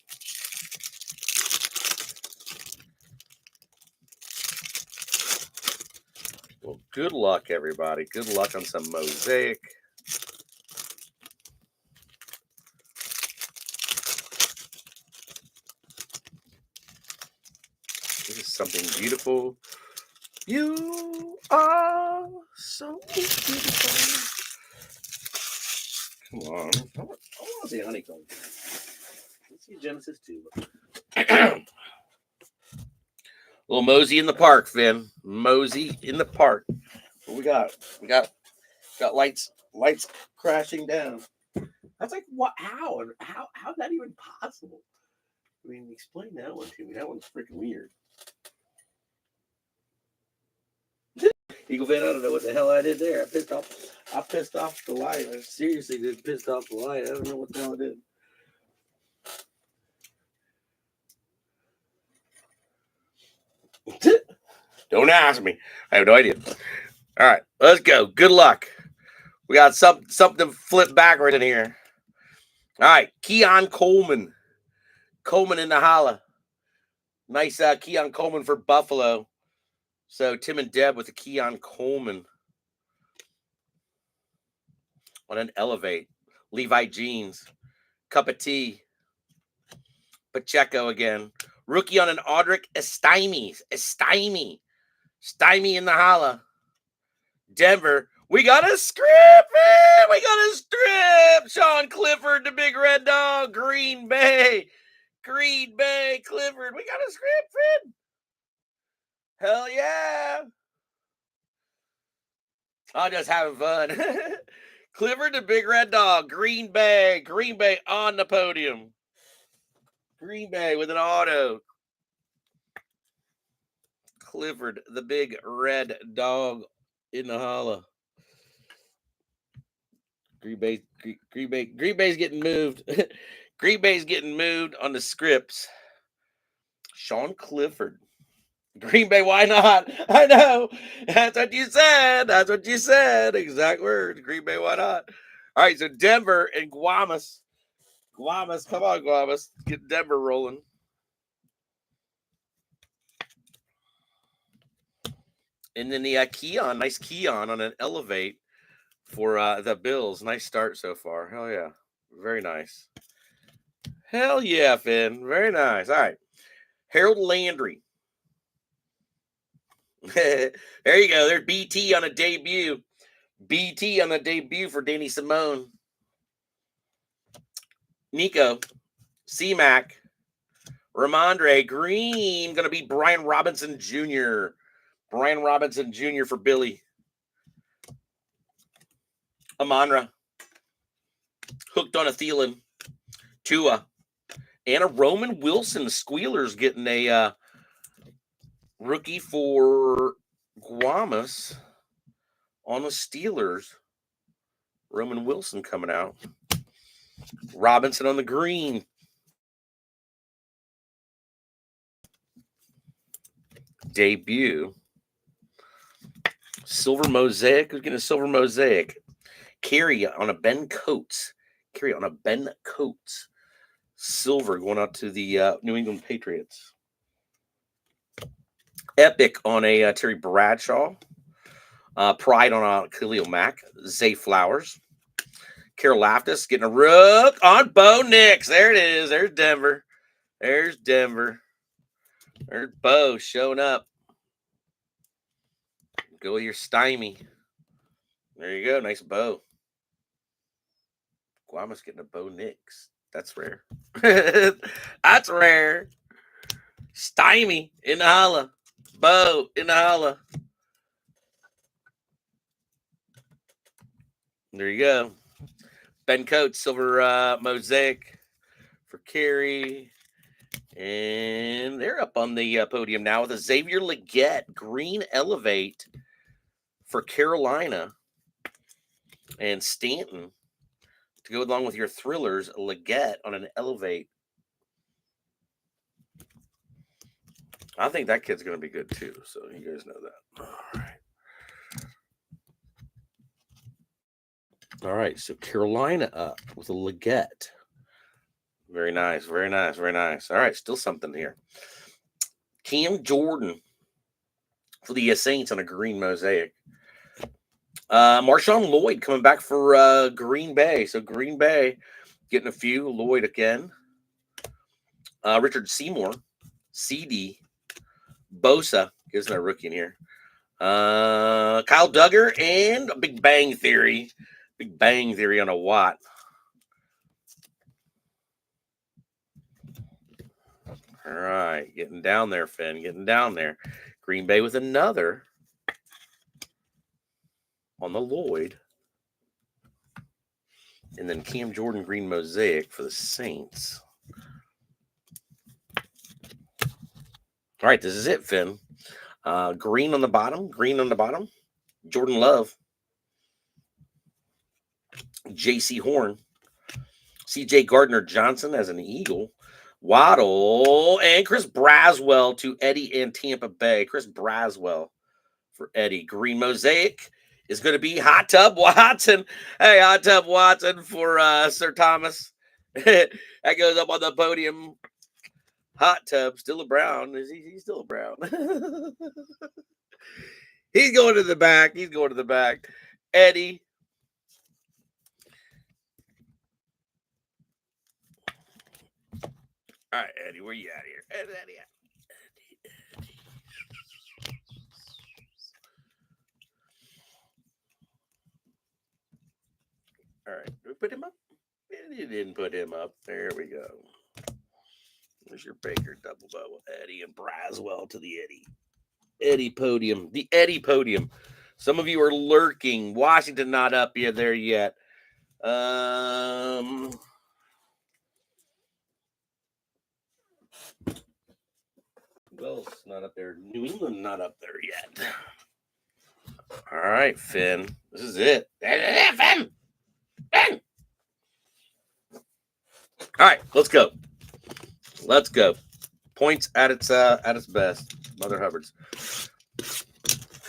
Well, good luck, everybody. Good luck on some Mosaic. This is something beautiful. You are so beautiful. Come on. I want to see honeycomb. Let's see Genesis 2. Little Mosey in the park, Finn. Mosey in the park. What we got? We got lights crashing down. That's like what? How's that even possible? I mean, explain that one to me. That one's freaking weird. Eagle fan, I don't know what the hell I did there. I pissed off the light. I seriously did piss off the light. I don't know what the hell I did. Don't ask me. I have no idea. All right, let's go. Good luck. We got something flip backward in here. All right, Keon Coleman. Coleman in the holla. Nice Keon Coleman for Buffalo. So Tim and Deb with the Keon Coleman. On an Elevate. Levi Jeans. Cup of tea. Pacheco again. Rookie on an Audric Estime. Stymie in the holla. Denver. We got a script, man. We got a strip. Sean Clifford, the big red dog. Green Bay. Clifford. We got a script, Finn. Hell yeah. I'm just having fun. Clifford, the big red dog. Green Bay on the podium. Green Bay with an auto. Clifford, the big red dog in the holla. Green Bay's getting moved. Green Bay's getting moved on the scripts. Sean Clifford. Green Bay, why not? I know. That's what you said. Exact words. Green Bay, why not? All right, so Denver and Guamas. Come on, Guamas. Get Denver rolling. And then the Keon, nice Keon on an Elevate for the Bills. Nice start so far. Hell yeah. Very nice. Hell yeah, Finn. Very nice. All right. Harold Landry. There you go. There's BT on a debut. BT on the debut for Danny Simone. Nico. C-Mac. Ramondre Green. Going to be Brian Robinson Jr. Brian Robinson Jr. for Billy. Amonra. Hooked on a Thielen. Tua. And a Roman Wilson. Squealers getting a rookie for Guamas on the Steelers. Roman Wilson coming out. Robinson on the green. Debut. Silver Mosaic. Who's getting a Silver Mosaic? Carry on a Ben Coates. Silver going out to the New England Patriots. Epic on a Terry Bradshaw. Pride on a Khalil Mack. Zay Flowers. Carol Laftis getting a rook on Bo Nix. There it is. There's Denver. There's Bo showing up. Go with your Stymie. There you go. Nice Bo. Guama's getting a Bo Nix. That's rare. That's rare. Stymie in the holla. Bo in the holla. There you go. Ben Coates, Silver Mosaic for Carey. And they're up on the podium now with a Xavier Legette green elevate for Carolina. And Stanton to go along with your thrillers, Legette on an elevate. I think that kid's going to be good too. So you guys know that. All right. So Carolina up with a Legette. Very nice. Very nice. Very nice. All right. Still something here. Cam Jordan for the Saints on a green mosaic. Marshawn Lloyd coming back for Green Bay. So Green Bay getting a few. Lloyd again. Richard Seymour. CD. Bosa. Gives no rookie in here. Kyle Duggar and a Big Bang Theory. Big Bang Theory on a Watt. All right. Getting down there, Finn. Getting down there. Green Bay with another on the Lloyd. And then Cam Jordan green mosaic for the Saints. All right, this is it, Finn. Green on the bottom. Green on the bottom. Jordan Love. J.C. Horn. C.J. Gardner-Johnson as an Eagle. Waddle. And Chris Braswell to Eddie in Tampa Bay. Chris Braswell for Eddie. Green mosaic is going to be Hot Tub Watson. Hey, Hot Tub Watson for Sir Thomas. That goes up on the podium. Hot Tub, still a Brown. He's still a Brown. He's going to the back. He's going to the back. Eddie. All right, Eddie, where you at here? Eddie. All right, did we put him up? You didn't put him up. There we go. There's your Baker double bubble. Eddie and Braswell to the Eddie. Eddie podium. The Eddie podium. Some of you are lurking. Washington not up yet there yet. Who else not up there? New England not up there yet. All right, Finn. This is it. Finn. Finn. All right, let's go. Let's go. Points at its best. Mother Hubbard's.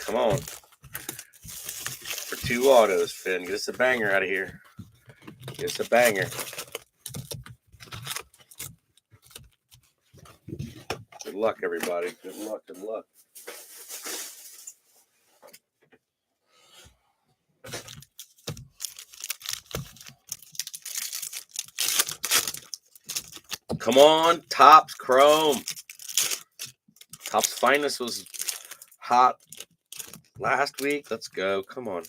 Come on. For 2 autos, Finn. Get us a banger out of here. Get us a banger. Good luck, everybody. Good luck. Good luck. Come on, Topps Chrome. Topps Finest was hot last week. Let's go. Come on.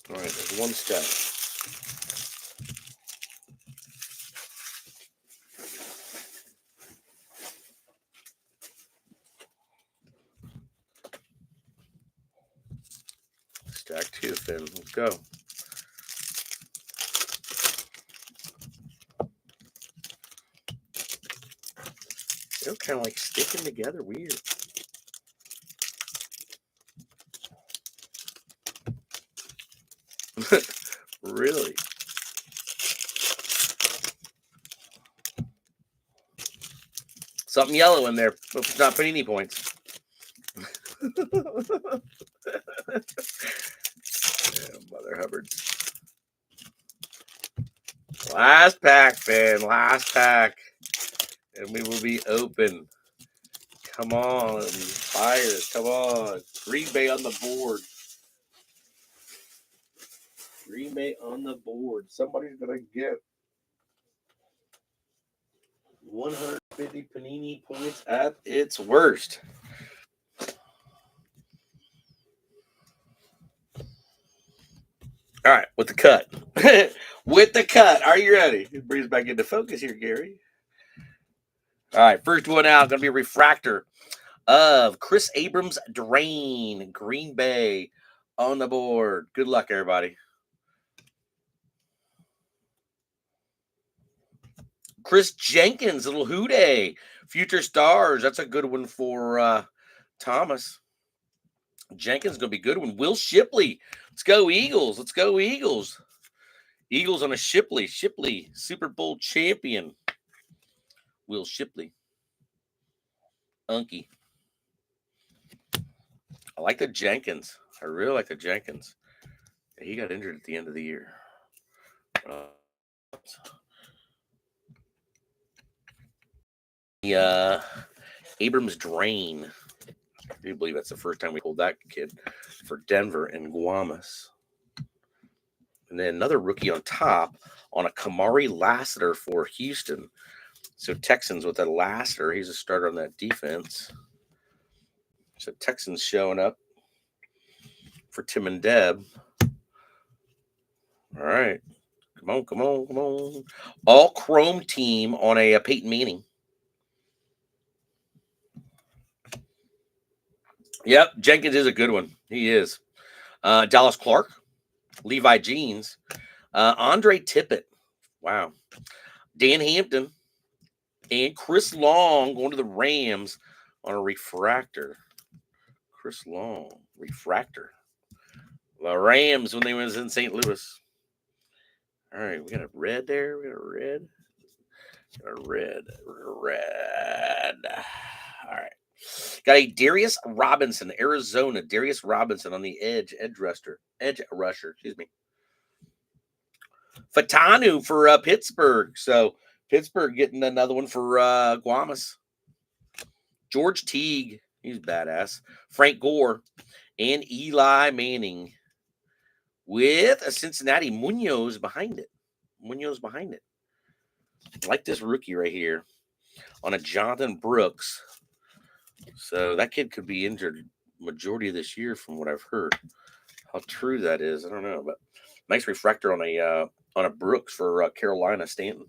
All right, there's one step. Stack 2, Finn. Let's go. They're kind of like sticking together weird. Really? Something yellow in there. Hope it's not Panini points. Yeah, Mother Hubbard. Last pack, Finn. Last pack. And we will be open. Come on. Fire. Come on. Green Bay on the board. Green Bay on the board. Somebody's going to get 150 Panini points at its worst. with the cut. With the cut. Are you ready? It brings back into focus here, Gary. All right, first one out going to be a refractor of Chris Abrams Drain, Green Bay on the board. Good luck, everybody. Chris Jenkins, little Houday, Future Stars. That's a good one for Thomas. Jenkins going to be a good one. Will Shipley. Let's go, Eagles. Let's go, Eagles. Eagles on a Shipley. Shipley, Super Bowl champion. Will Shipley. Unky. I like the Jenkins. I really like the Jenkins. He got injured at the end of the year. Abrams Drain. I do believe that's the first time we pulled that kid for Denver and Guamas. And then another rookie on top on a Kamari Lassiter for Houston. So Texans with a Lassiter. He's a starter on that defense. So Texans showing up for Tim and Deb. All right. Come on, come on, come on. All Chrome team on a Peyton Manning. Yep, Jenkins is a good one. He is. Dallas Clark, Levi Jeans, Andre Tippett. Wow. Dan Hampton, and Chris Long going to the Rams on a refractor. Chris Long, refractor. The Rams when they was in St. Louis. All right, we got a red there. We got a red. Got a red. Red. All right. Got a Darius Robinson, Arizona. Darius Robinson on the edge rusher. Excuse me. Fatanu for Pittsburgh. So Pittsburgh getting another one for Guamas. George Teague. He's badass. Frank Gore and Eli Manning with a Cincinnati Munoz behind it. I like this rookie right here on a Jonathan Brooks. So that kid could be injured majority of this year from what I've heard. How true that is, I don't know. But nice refractor on a Brooks for Carolina Stanton.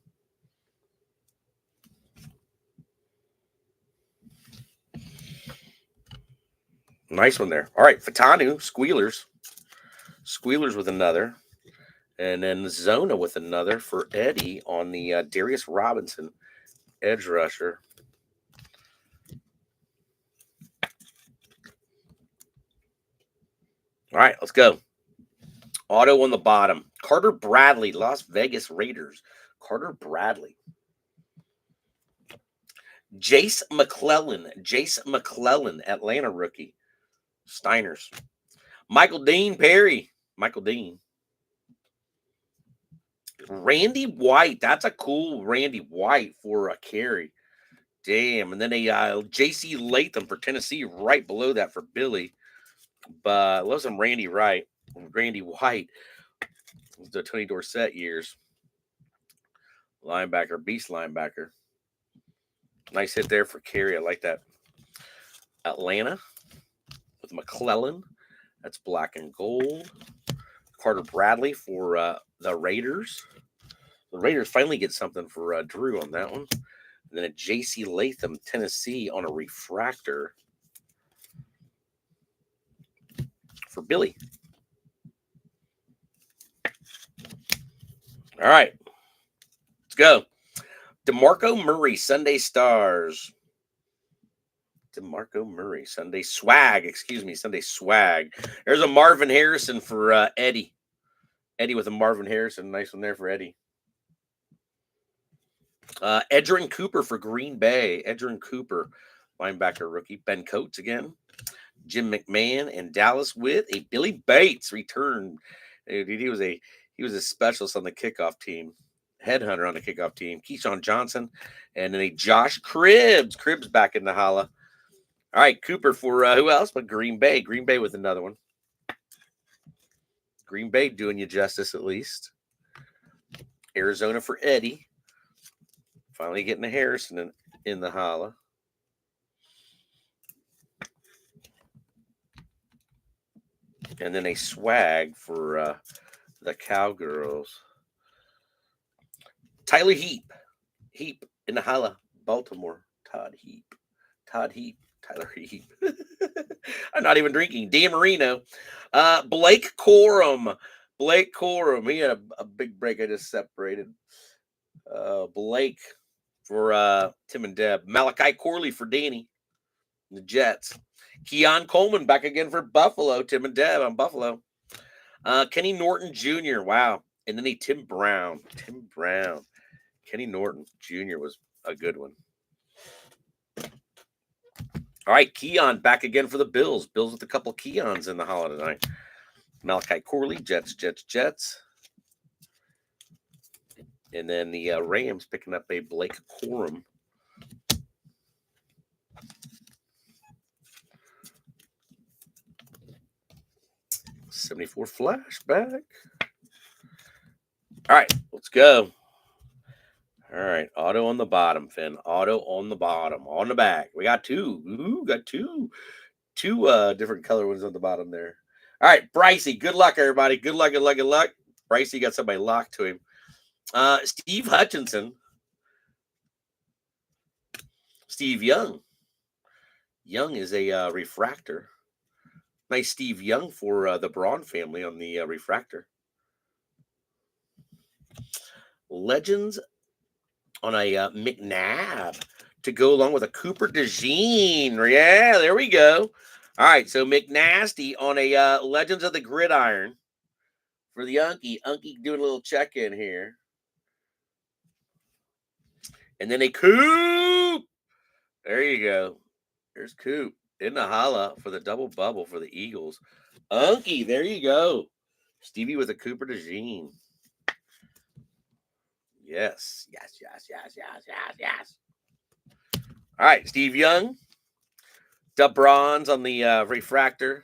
Nice one there. All right, Fatanu, Squealers. Squealers with another. And then Zona with another for Eddie on the Darius Robinson edge rusher. All right, let's go. Auto on the bottom. Carter Bradley, Las Vegas Raiders. Carter Bradley. Jace McClellan, Atlanta rookie. Steiners. Michael Dean Perry. Michael Dean. Randy White. That's a cool Randy White for a carry. Damn. And then a J.C. Latham for Tennessee right below that for Billy. But love some Randy White. The Tony Dorsett years. Linebacker, beast linebacker. Nice hit there for carry. I like that. Atlanta with McClellan. That's black and gold. Carter Bradley for the Raiders. The Raiders finally get something for Drew on that one. And then a J.C. Latham, Tennessee on a refractor for Billy. All right. Let's go. DeMarco Murray, Sunday Stars. DeMarco Murray, Sunday Swag. There's a Marvin Harrison for Eddie. Eddie with a Marvin Harrison. Nice one there for Eddie. Edgerrin Cooper for Green Bay. Edgerrin Cooper, linebacker rookie. Ben Coates again. Jim McMahon and Dallas with a Billy Bates return. Dude, he was a specialist on the kickoff team. Headhunter on the kickoff team. Keyshawn Johnson. And then a Josh Cribbs. Cribbs back in the holla. All right, Cooper for who else but Green Bay. Green Bay with another one. Green Bay doing you justice at least. Arizona for Eddie. Finally getting a Harrison in the holla. And then a Swag for the Cowgirls. Tyler Heap. Heap in the holla, Baltimore. Todd Heap. Tyler Heap. I'm not even drinking. Dan Marino. Blake Corum. He had a big break. I just separated. Blake for Tim and Deb. Malachi Corley for Danny. The Jets. Keon Coleman back again for Buffalo. Tim and Deb on Buffalo. Kenny Norton Jr. Wow. And then Tim Brown. Kenny Norton Jr. was a good one. All right, Keon back again for the Bills. Bills with a couple of Keons in the holiday tonight. Malachi Corley, Jets. And then the Rams picking up a Blake Corum. '74 flashback. All right, let's go. All right, auto on the bottom, Finn. Auto on the bottom. On the back. We got two. Two different color ones on the bottom there. All right, Brycey. Good luck, everybody. Good luck. Brycey got somebody locked to him. Steve Hutchinson. Steve Young. Young is a refractor. Nice Steve Young for the Braun family on the refractor. Legends on a McNabb to go along with a Cooper DeJean. Yeah, there we go. All right, so McNasty on a Legends of the Gridiron for the Unky. Unky doing a little check-in here. And then a Coop. There you go. There's Coop in the holla for the double bubble for the Eagles. Unky, there you go. Stevie with a Cooper DeJean. Yes. All right, Steve Young. The bronze on the refractor.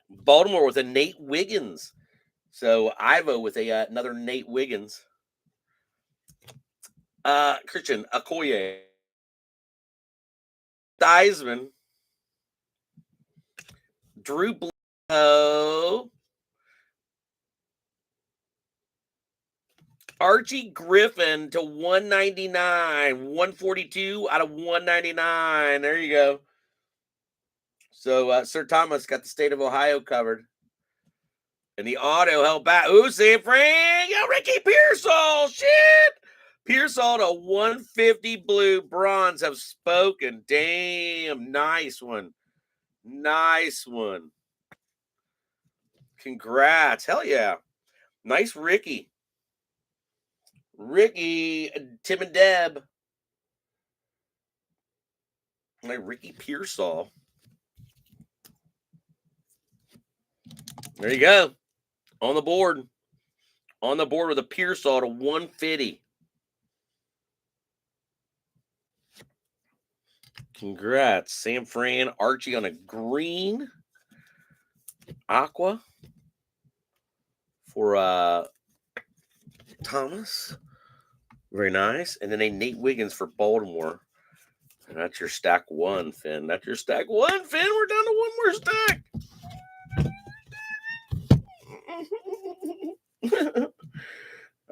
Baltimore with a Nate Wiggins. So Ivo with another Nate Wiggins. Christian Okoye. Theismann. Drew Bledsoe. Archie Griffin to 199. 142 out of 199. There you go. So Sir Thomas got the state of Ohio covered. And the auto held back. Ooh, San Fran. Yo, Ricky Pearsall. Shit. Pearsall to 150 blue. Bronze have spoken. Damn. Nice one. Congrats. Hell yeah. Nice Ricky. Tim and Deb. Like Ricky Pearsall. There you go. On the board with a Pearsall to 150. Congrats. San Fran. Archie on a green. Aqua for Thomas. Very nice. And then a Nate Wiggins for Baltimore. And that's your stack one, Finn. We're down to one more stack.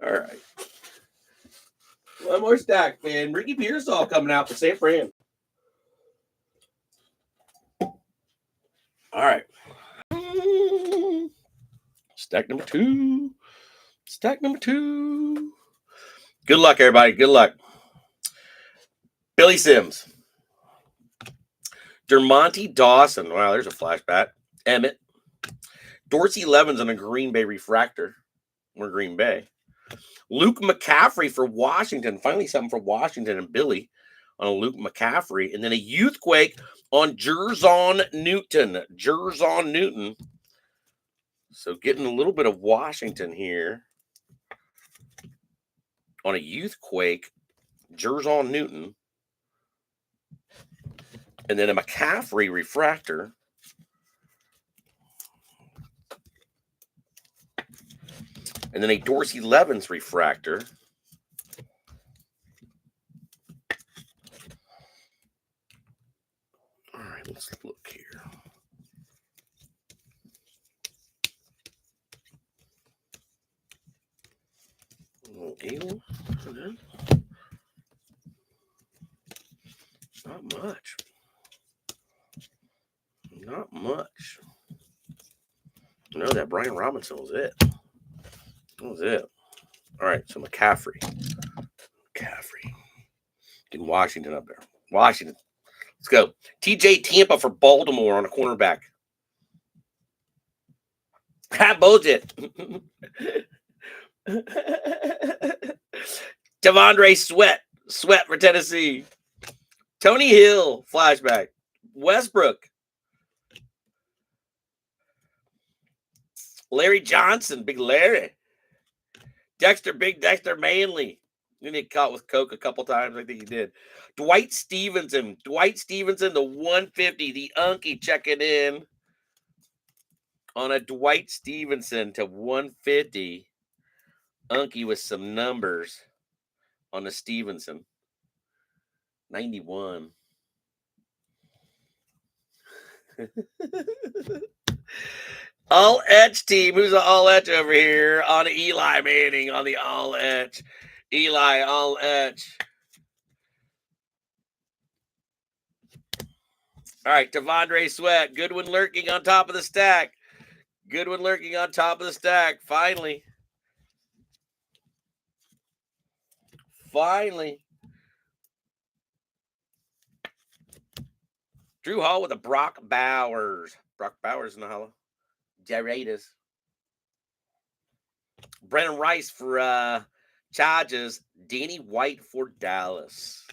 All right. One more stack, Finn. Ricky Pearsall coming out for San Fran. All right. Stack number two. Good luck, everybody. Good luck. Billy Sims. Dermonte Dawson. Wow, there's a flashback. Emmett. Dorsey Levens on a Green Bay refractor. Or Green Bay. Luke McCaffrey for Washington. Finally something for Washington and Billy on a Luke McCaffrey. And then a Youthquake on Jerzon Newton. So getting a little bit of Washington here on a Youthquake. Jerzon Newton. And then a McCaffrey refractor. And then a Dorsey Levens refractor. All right, let's look here. Eagle. Not much. Not much. No, that Brian Robinson was it. That was it. All right, so McCaffrey. Getting Washington up there. Washington. Let's go. TJ Tampa for Baltimore on a cornerback. Ha, bullshit. Devondre Sweat. Sweat for Tennessee. Tony Hill. Flashback. Westbrook. Larry Johnson. Big Larry. Big Dexter Manley. He get caught with coke a couple times. I think he did. Dwight Stevenson. The 150. The Unky checking in on a Dwight Stevenson to 150. Unky with some numbers on the Stevenson. 91. All Etch team. Who's the All Etch over here? On Eli Manning on the All Etch. Eli All Etch. All right, Devondre Sweat. Good one lurking on top of the stack. Finally. Drew Hall with a Brock Bowers. Brock Bowers in the hollow. Jaredis. Brennan Rice for Chargers. Danny White for Dallas.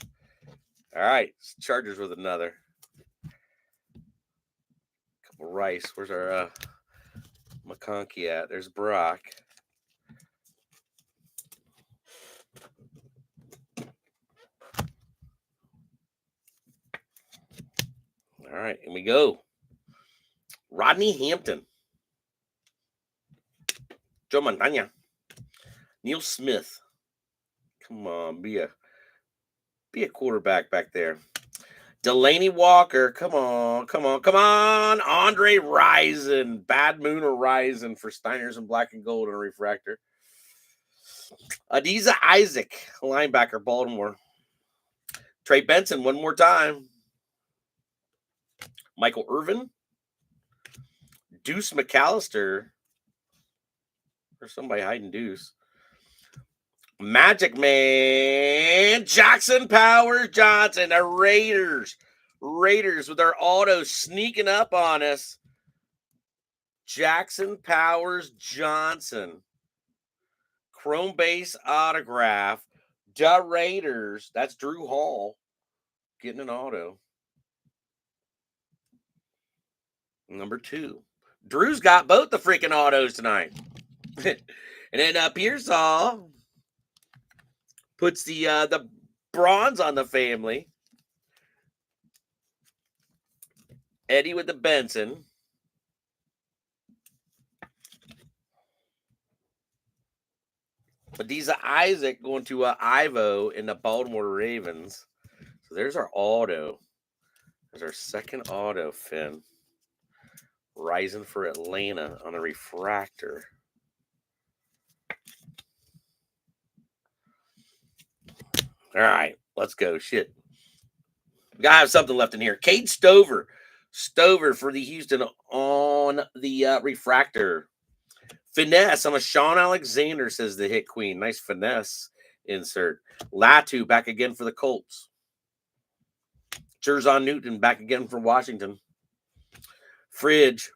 All right. Chargers with another. Couple Rice. Where's our McConkey at? There's Brock. All right. Here we go. Rodney Hampton. Joe Montana. Neil Smith. Come on, be a quarterback back there. Delaney Walker. Come on. Andre Rison. Bad Moon or Rison for Steiners and Black and Gold and a refractor. Adiza Isaac, linebacker, Baltimore. Trey Benson, one more time. Michael Irvin. Deuce McAllister. Or somebody hiding Deuce. Magic Man. Jackson Powers Johnson. The Raiders. Raiders with their auto sneaking up on us. Jackson Powers Johnson. Chrome base autograph. The Raiders. That's Drew Hall getting an auto. Number 2. Drew's got both the freaking autos tonight. And then Pearsall puts the bronze on the family. Eddie with the Benson. Adiza Isaac going to Ivo in the Baltimore Ravens. So there's our auto. There's our second auto, Finn. Rising for Atlanta on a refractor. All right, let's go. Shit. We got to have something left in here. Cade Stover. Stover for the Houston on the refractor. Finesse on a Sean Alexander, says the Hit Queen. Nice finesse insert. Latu back again for the Colts. Jerzon Newton back again for Washington. Fridge,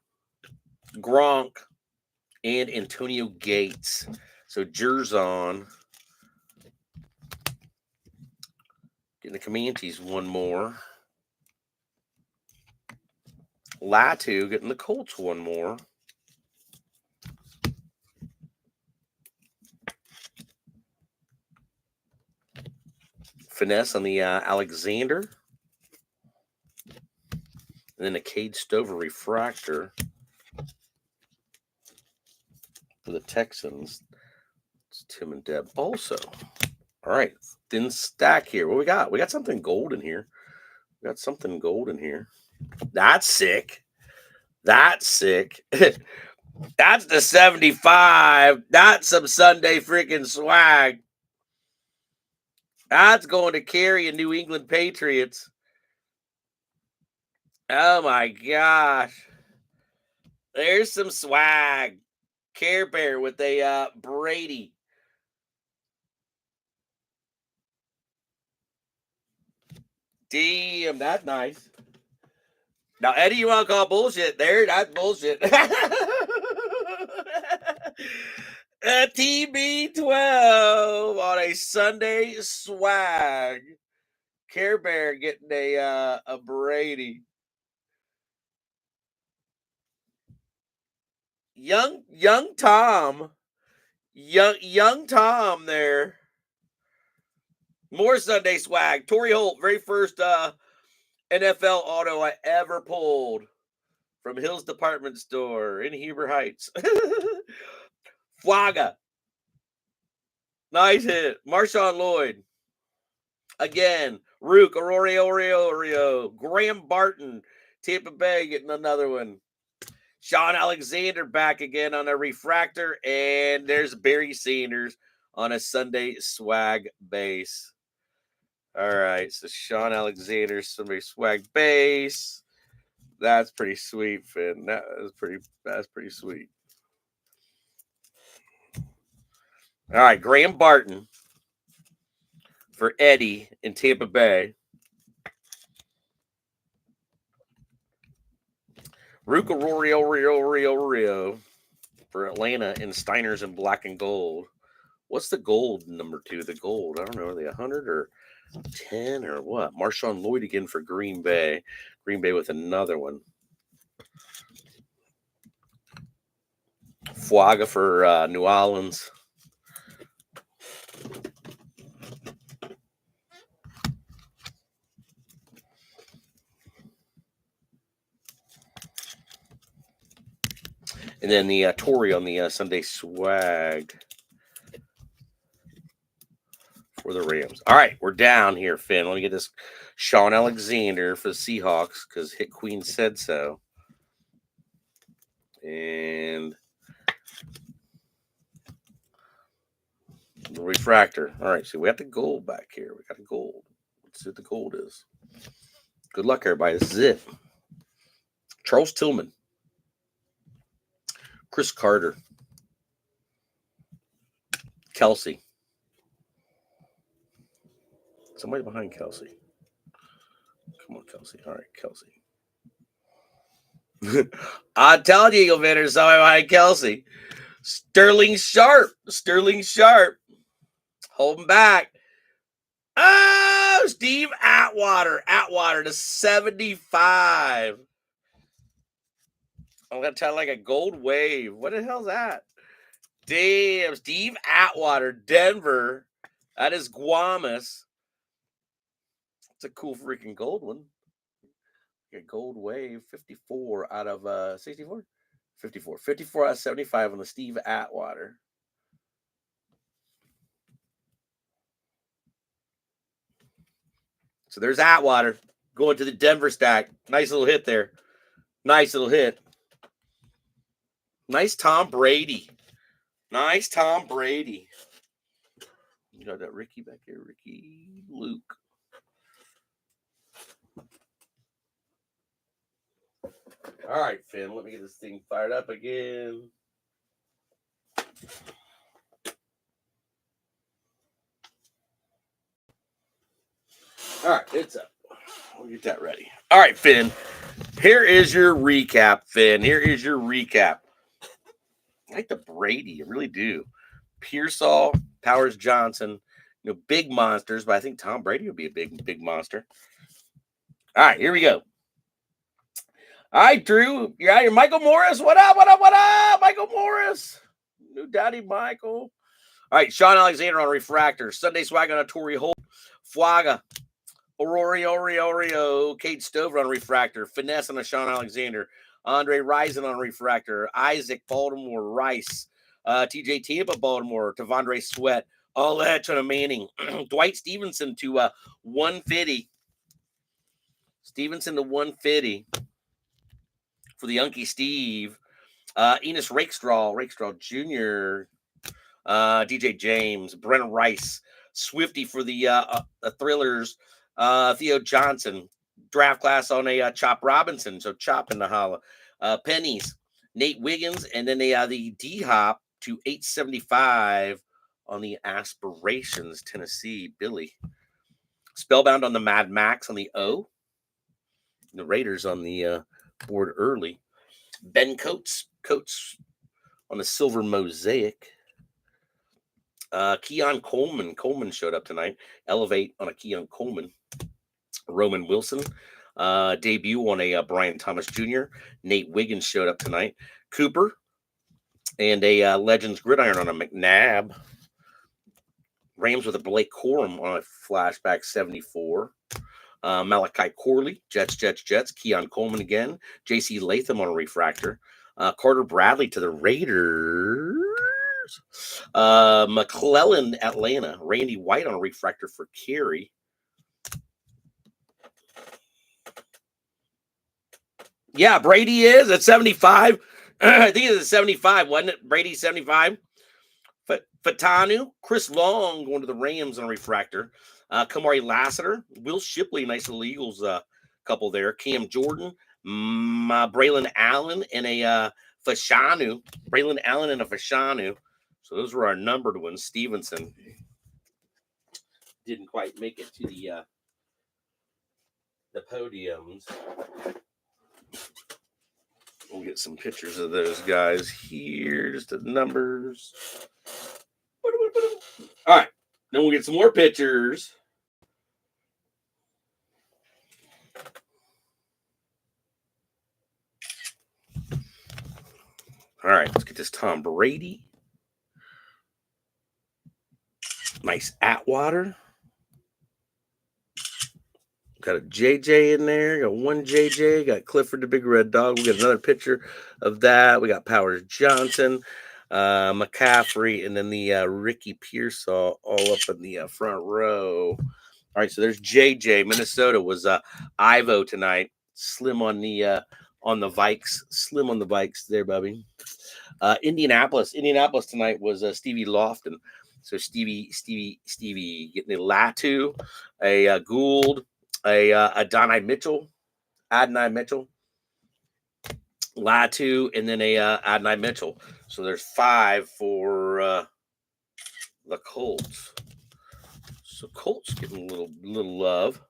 Gronk, and Antonio Gates. So Jerzon getting the Comanches one more. Latu getting the Colts one more. Finesse on the Alexander. And then a Cade Stover refractor for the Texans. It's Tim and Deb also. All right. Thin stack here. What we got? We got something gold in here. That's sick. That's the 75. That's some Sunday freaking swag. That's going to carry a New England Patriots. Oh my gosh. There's some swag. Care Bear with a Brady. Damn, that's nice. Now, Eddie, you want to call bullshit there? That's bullshit. A TB12 on a Sunday swag. Care Bear getting a Brady. Young Tom. Young Tom there. More Sunday swag. Torrey Holt, very first NFL auto I ever pulled from Hill's Department Store in Heber Heights. Flaga. Nice hit. Marshawn Lloyd. Again. Rook, Oreo. Graham Barton. Tampa Bay getting another one. Sean Alexander back again on a refractor. And there's Barry Sanders on a Sunday swag base. All right. So Sean Alexander, Sunday swag base. That's pretty sweet, Finn. That's pretty sweet. All right, Graham Barton for Eddie in Tampa Bay. Ruka Rio for Atlanta in Steiners in black and gold. What's the gold number 2? The gold. I don't know. Are they 100 or 10 or what? Marshawn Lloyd again for Green Bay. Green Bay with another one. Flaga for New Orleans. And then the Tory on the Sunday swag for the Rams. All right, we're down here, Finn. Let me get this Sean Alexander for the Seahawks because Hit Queen said so. And the refractor. All right, so we have the gold back here. We got a gold. Let's see what the gold is. Good luck, everybody. This is it. Charles Tillman. Chris Carter. Kelsey. Somebody behind Kelsey. Come on, Kelsey. All right, Kelsey. I told you, Eagle Vendor, somebody behind Kelsey. Sterling Sharp. Holding back. Oh, Steve Atwater. Atwater to 75. I'm going to tell like a gold wave. What the hell's that? Damn, Steve Atwater, Denver. That is Guamas. It's a cool freaking gold one. A gold wave, 54 out of 64? 54. 54 out of 75 on the Steve Atwater. So there's Atwater going to the Denver stack. Nice little hit there. Nice little hit. Nice Tom Brady. You got that Ricky back here. Ricky Luke. All right, Finn. Let me get this thing fired up again. All right, it's up. We'll get that ready. All right, Finn. Here is your recap, Finn. I like the Brady. I really do. Pearsall, Powers Johnson, big monsters, but I think Tom Brady would be a big monster. All right, here we go. All right, Drew, you're out here. Michael Morris, what up? Michael Morris. New daddy, Michael. All right, Sean Alexander on refractor. Sunday swag on a Torrey Holt. Flaga. Oreo. Kate Stover on refractor. Finesse on a Sean Alexander. Andre Rison on refractor. Isaac Baltimore Rice. TJ Tampa Baltimore. Tavondre Sweat. All that to Manning. Dwight Stevenson to 150. Stevenson to 150 for the Unky Steve. Enos Rakestraw Jr. DJ James. Brennan Rice. Swifty for the Thrillers, Theo Johnson. Draft class on a Chop Robinson, so Chop in the holla. Pennies, Nate Wiggins, and then the D-Hop to 875 on the Aspirations, Tennessee, Billy. Spellbound on the Mad Max on the O. The Raiders on the board early. Ben Coates on the Silver Mosaic. Keon Coleman showed up tonight. Elevate on a Keon Coleman. Roman Wilson debut on a Brian Thomas Jr. Nate Wiggins showed up tonight. Cooper and a Legends Gridiron on a McNabb. Rams with a Blake Corum on a flashback 74. Malachi Corley, Jets. Keon Coleman again. J.C. Latham on a refractor. Carter Bradley to the Raiders. McClellan, Atlanta. Randy White on a refractor for Carey. Yeah, Brady is at 75. I think it's at 75, wasn't it? Brady 75. Fatanu, Chris Long going to the Rams on a refractor. Kamari Lassiter, Will Shipley, nice little Eagles couple there. Cam Jordan, Braylon Allen, and a Fashanu. Braylon Allen and a Fashanu. So those were our numbered ones. Stevenson didn't quite make it to the podiums. We'll get some pictures of those guys here. Just the numbers. All right. Then we'll get some more pictures. All right. Let's get this Tom Brady. Nice Atwater. Got a JJ in there. Got one JJ. Got Clifford the Big Red Dog. We got another picture of that. We got Powers Johnson, McCaffrey, and then the Ricky Pearsall all up in the front row. All right, so there's JJ. Minnesota was Ivo tonight. Slim on the Vikes. Slim on the Vikes there, Bubby. Indianapolis tonight was Stevie Lofton. So Stevie getting a Latu, a Gould, a Adonai Mitchell, Latu, and then a Adonai Mitchell. So there's 5 for the Colts. So Colts getting a little love.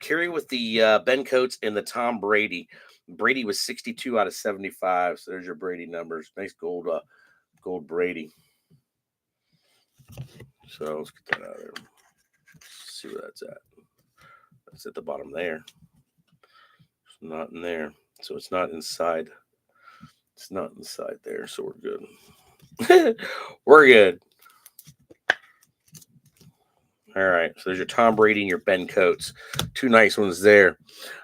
Carry with the Ben Coates and the Tom Brady. Brady was 62 out of 75. So there's your Brady numbers. Nice gold Brady. So let's get that out of there. Let's see where that's at. It's at the bottom there. It's not in there. So it's not inside. It's not inside there. So we're good. We're good. All right. So there's your Tom Brady and your Ben Coates. 2 nice ones there.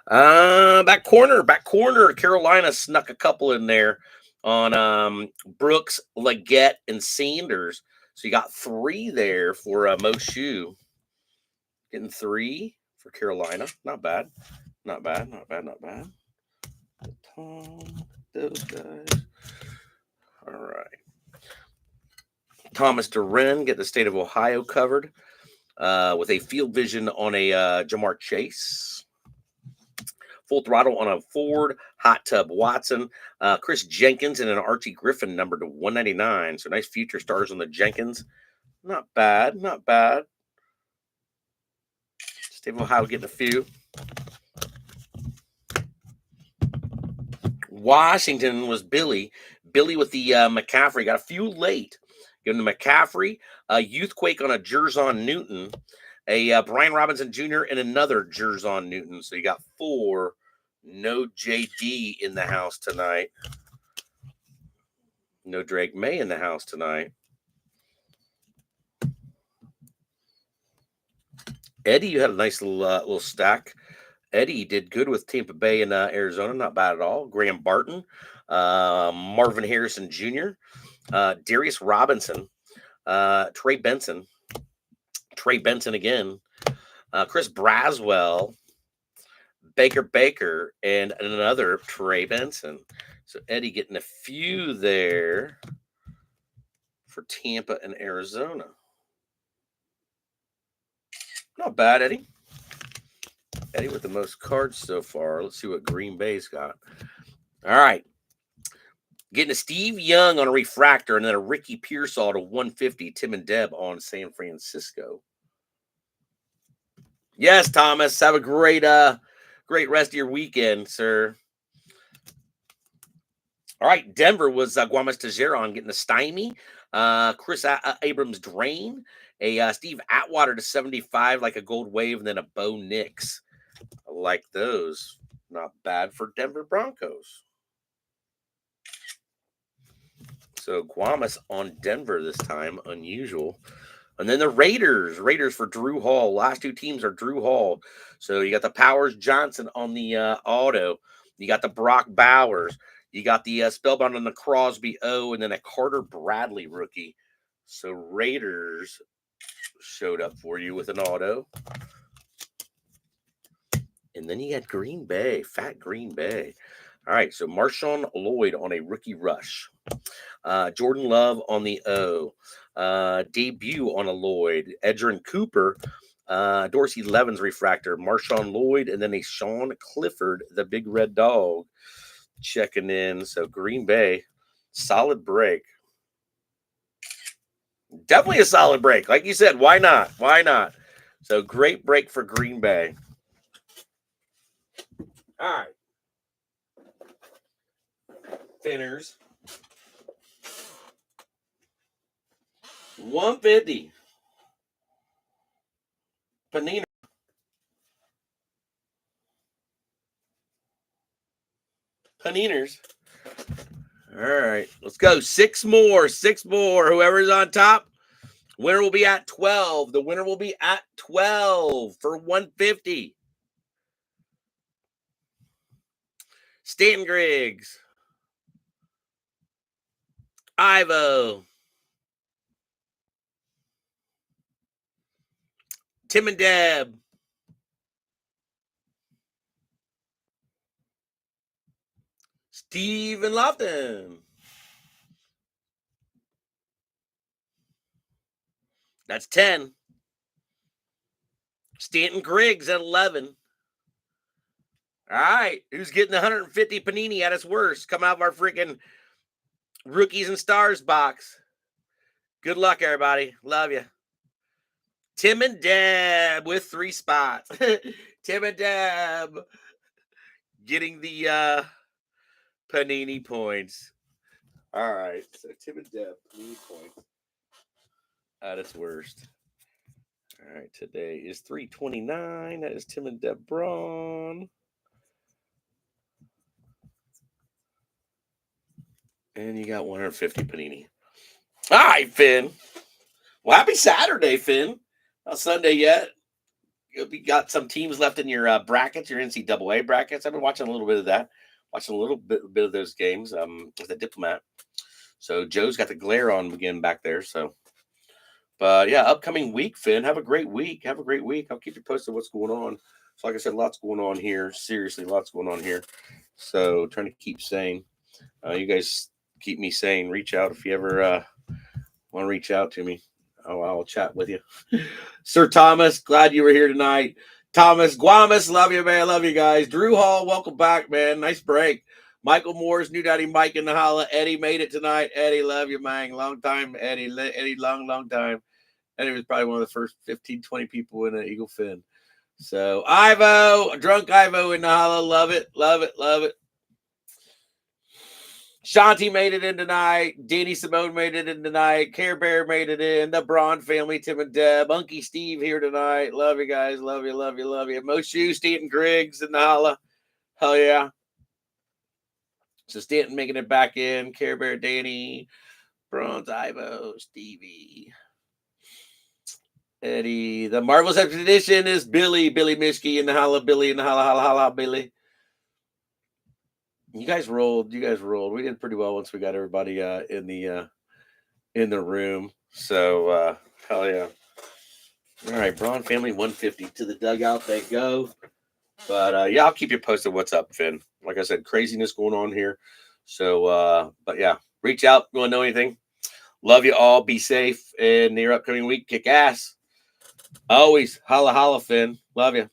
Back corner. Carolina snuck a couple in there on Brooks, Leggett, and Sanders. So you got 3 there for Moshe. Getting 3 for Carolina. Not bad. Those guys. All right. Thomas Duren, get the state of Ohio covered with a field vision on a Jamar Chase. Full throttle on a Ford, Hot Tub Watson, Chris Jenkins, and an Archie Griffin number to 199. So nice future stars on the Jenkins. Not bad. State of Ohio getting a few. Washington was Billy with the McCaffrey. Got a few late. Giving the McCaffrey, a Youthquake on a Jerzon Newton, a Brian Robinson Jr., and another Jerzon Newton. So you got 4. No JD in the house tonight. No Drake May in the house tonight. Eddie, you had a nice little stack. Eddie did good with Tampa Bay and Arizona. Not bad at all. Graham Barton, Marvin Harrison Jr., Darius Robinson, Trey Benson again, Chris Braswell, Baker, and another Trey Benson. So Eddie getting a few there for Tampa and Arizona. Not bad, Eddie. Eddie with the most cards so far. Let's see what Green Bay's got. All right. Getting a Steve Young on a refractor and then a Ricky Pearsall to 150. Tim and Deb on San Francisco. Yes, Thomas. Have a great rest of your weekend, sir. All right. Denver was Guamas Tejeron getting the Stymie. Chris Abrams Drain. A Steve Atwater to 75, like a gold wave, and then a Bo Nix. I like those. Not bad for Denver Broncos. So Guamas on Denver this time, unusual. And then the Raiders for Drew Hall. Last two teams are Drew Hall. So you got the Powers Johnson on the auto. You got the Brock Bowers. You got the Spellbound on the Crosby O, and then a Carter Bradley rookie. So Raiders showed up for you with an auto. And then you had Green Bay, Fat Green Bay. All right, so Marshawn Lloyd on a rookie rush. Jordan Love on the O. Debut on a Lloyd. Edgerrin Cooper. Dorsey Levens refractor. Marshawn Lloyd, and then a Sean Clifford, the big red dog, checking in. So Green Bay, solid break. Definitely a solid break. Like you said, why not? Why not? So great break for Green Bay. All right. Thinners. 150. Panini. Paniners. All right. Let's go. Six more. Whoever's on top, winner will be at 12. The winner will be at 12 for 150. Stanton Griggs. Ivo. Tim and Deb. Steven Lofton. That's 10. Stanton Griggs at 11. All right. Who's getting the 150 Panini at its worst? Come out of our freaking Rookies and Stars box. Good luck, everybody. Love you. Tim and Deb with 3 spots. Tim and Deb getting the Panini points. All right. So Tim and Deb, Panini points at its worst. All right. Today is 3/29. That is Tim and Deb Braun. And you got 150 Panini. All right, Finn. Well, happy Saturday, Finn. Not Sunday yet. You got some teams left in your brackets, your NCAA brackets. I've been watching a little bit of that. Watching a little bit of those games with the Diplomat. So Joe's got the glare on again back there. So, but yeah, upcoming week, Finn. Have a great week. I'll keep you posted what's going on. So, like I said, lots going on here. Seriously, lots going on here. So, trying to keep sane. You guys keep me sane. Reach out if you ever want to reach out to me. I'll chat with you. Sir Thomas, glad you were here tonight. Thomas Guamas, love you, man. Love you guys. Drew Hall, welcome back, man. Nice break. Michael Moore's new daddy Mike in the holla. Eddie made it tonight. Eddie, love you, man. Long time, Eddie. Eddie, long time. Eddie was probably one of the first 15, 20 people in an Eagle Fin. So, Ivo, drunk Ivo in the holla. Love it. Shanti made it in tonight. Danny Simone made it in tonight. Care Bear made it in. The Braun family, Tim and Deb. Unky Steve here tonight. Love you guys. Love you. Moshe, Stanton Griggs in the holla. Hell yeah. So Stanton making it back in. Care Bear, Danny. Bronze, Ivo, Stevie. Eddie. The Marvelous Expedition is Billy Mishke in the holla. Billy in the holla, Billy. You guys rolled. We did pretty well once we got everybody in the room. So hell yeah. All right, Braun family 150 to the dugout. They go. But yeah, I'll keep you posted what's up, Finn. Like I said, craziness going on here. So but yeah, reach out. You want to know anything? Love you all. Be safe. And your upcoming week, kick ass. Always holla holla, Finn. Love you.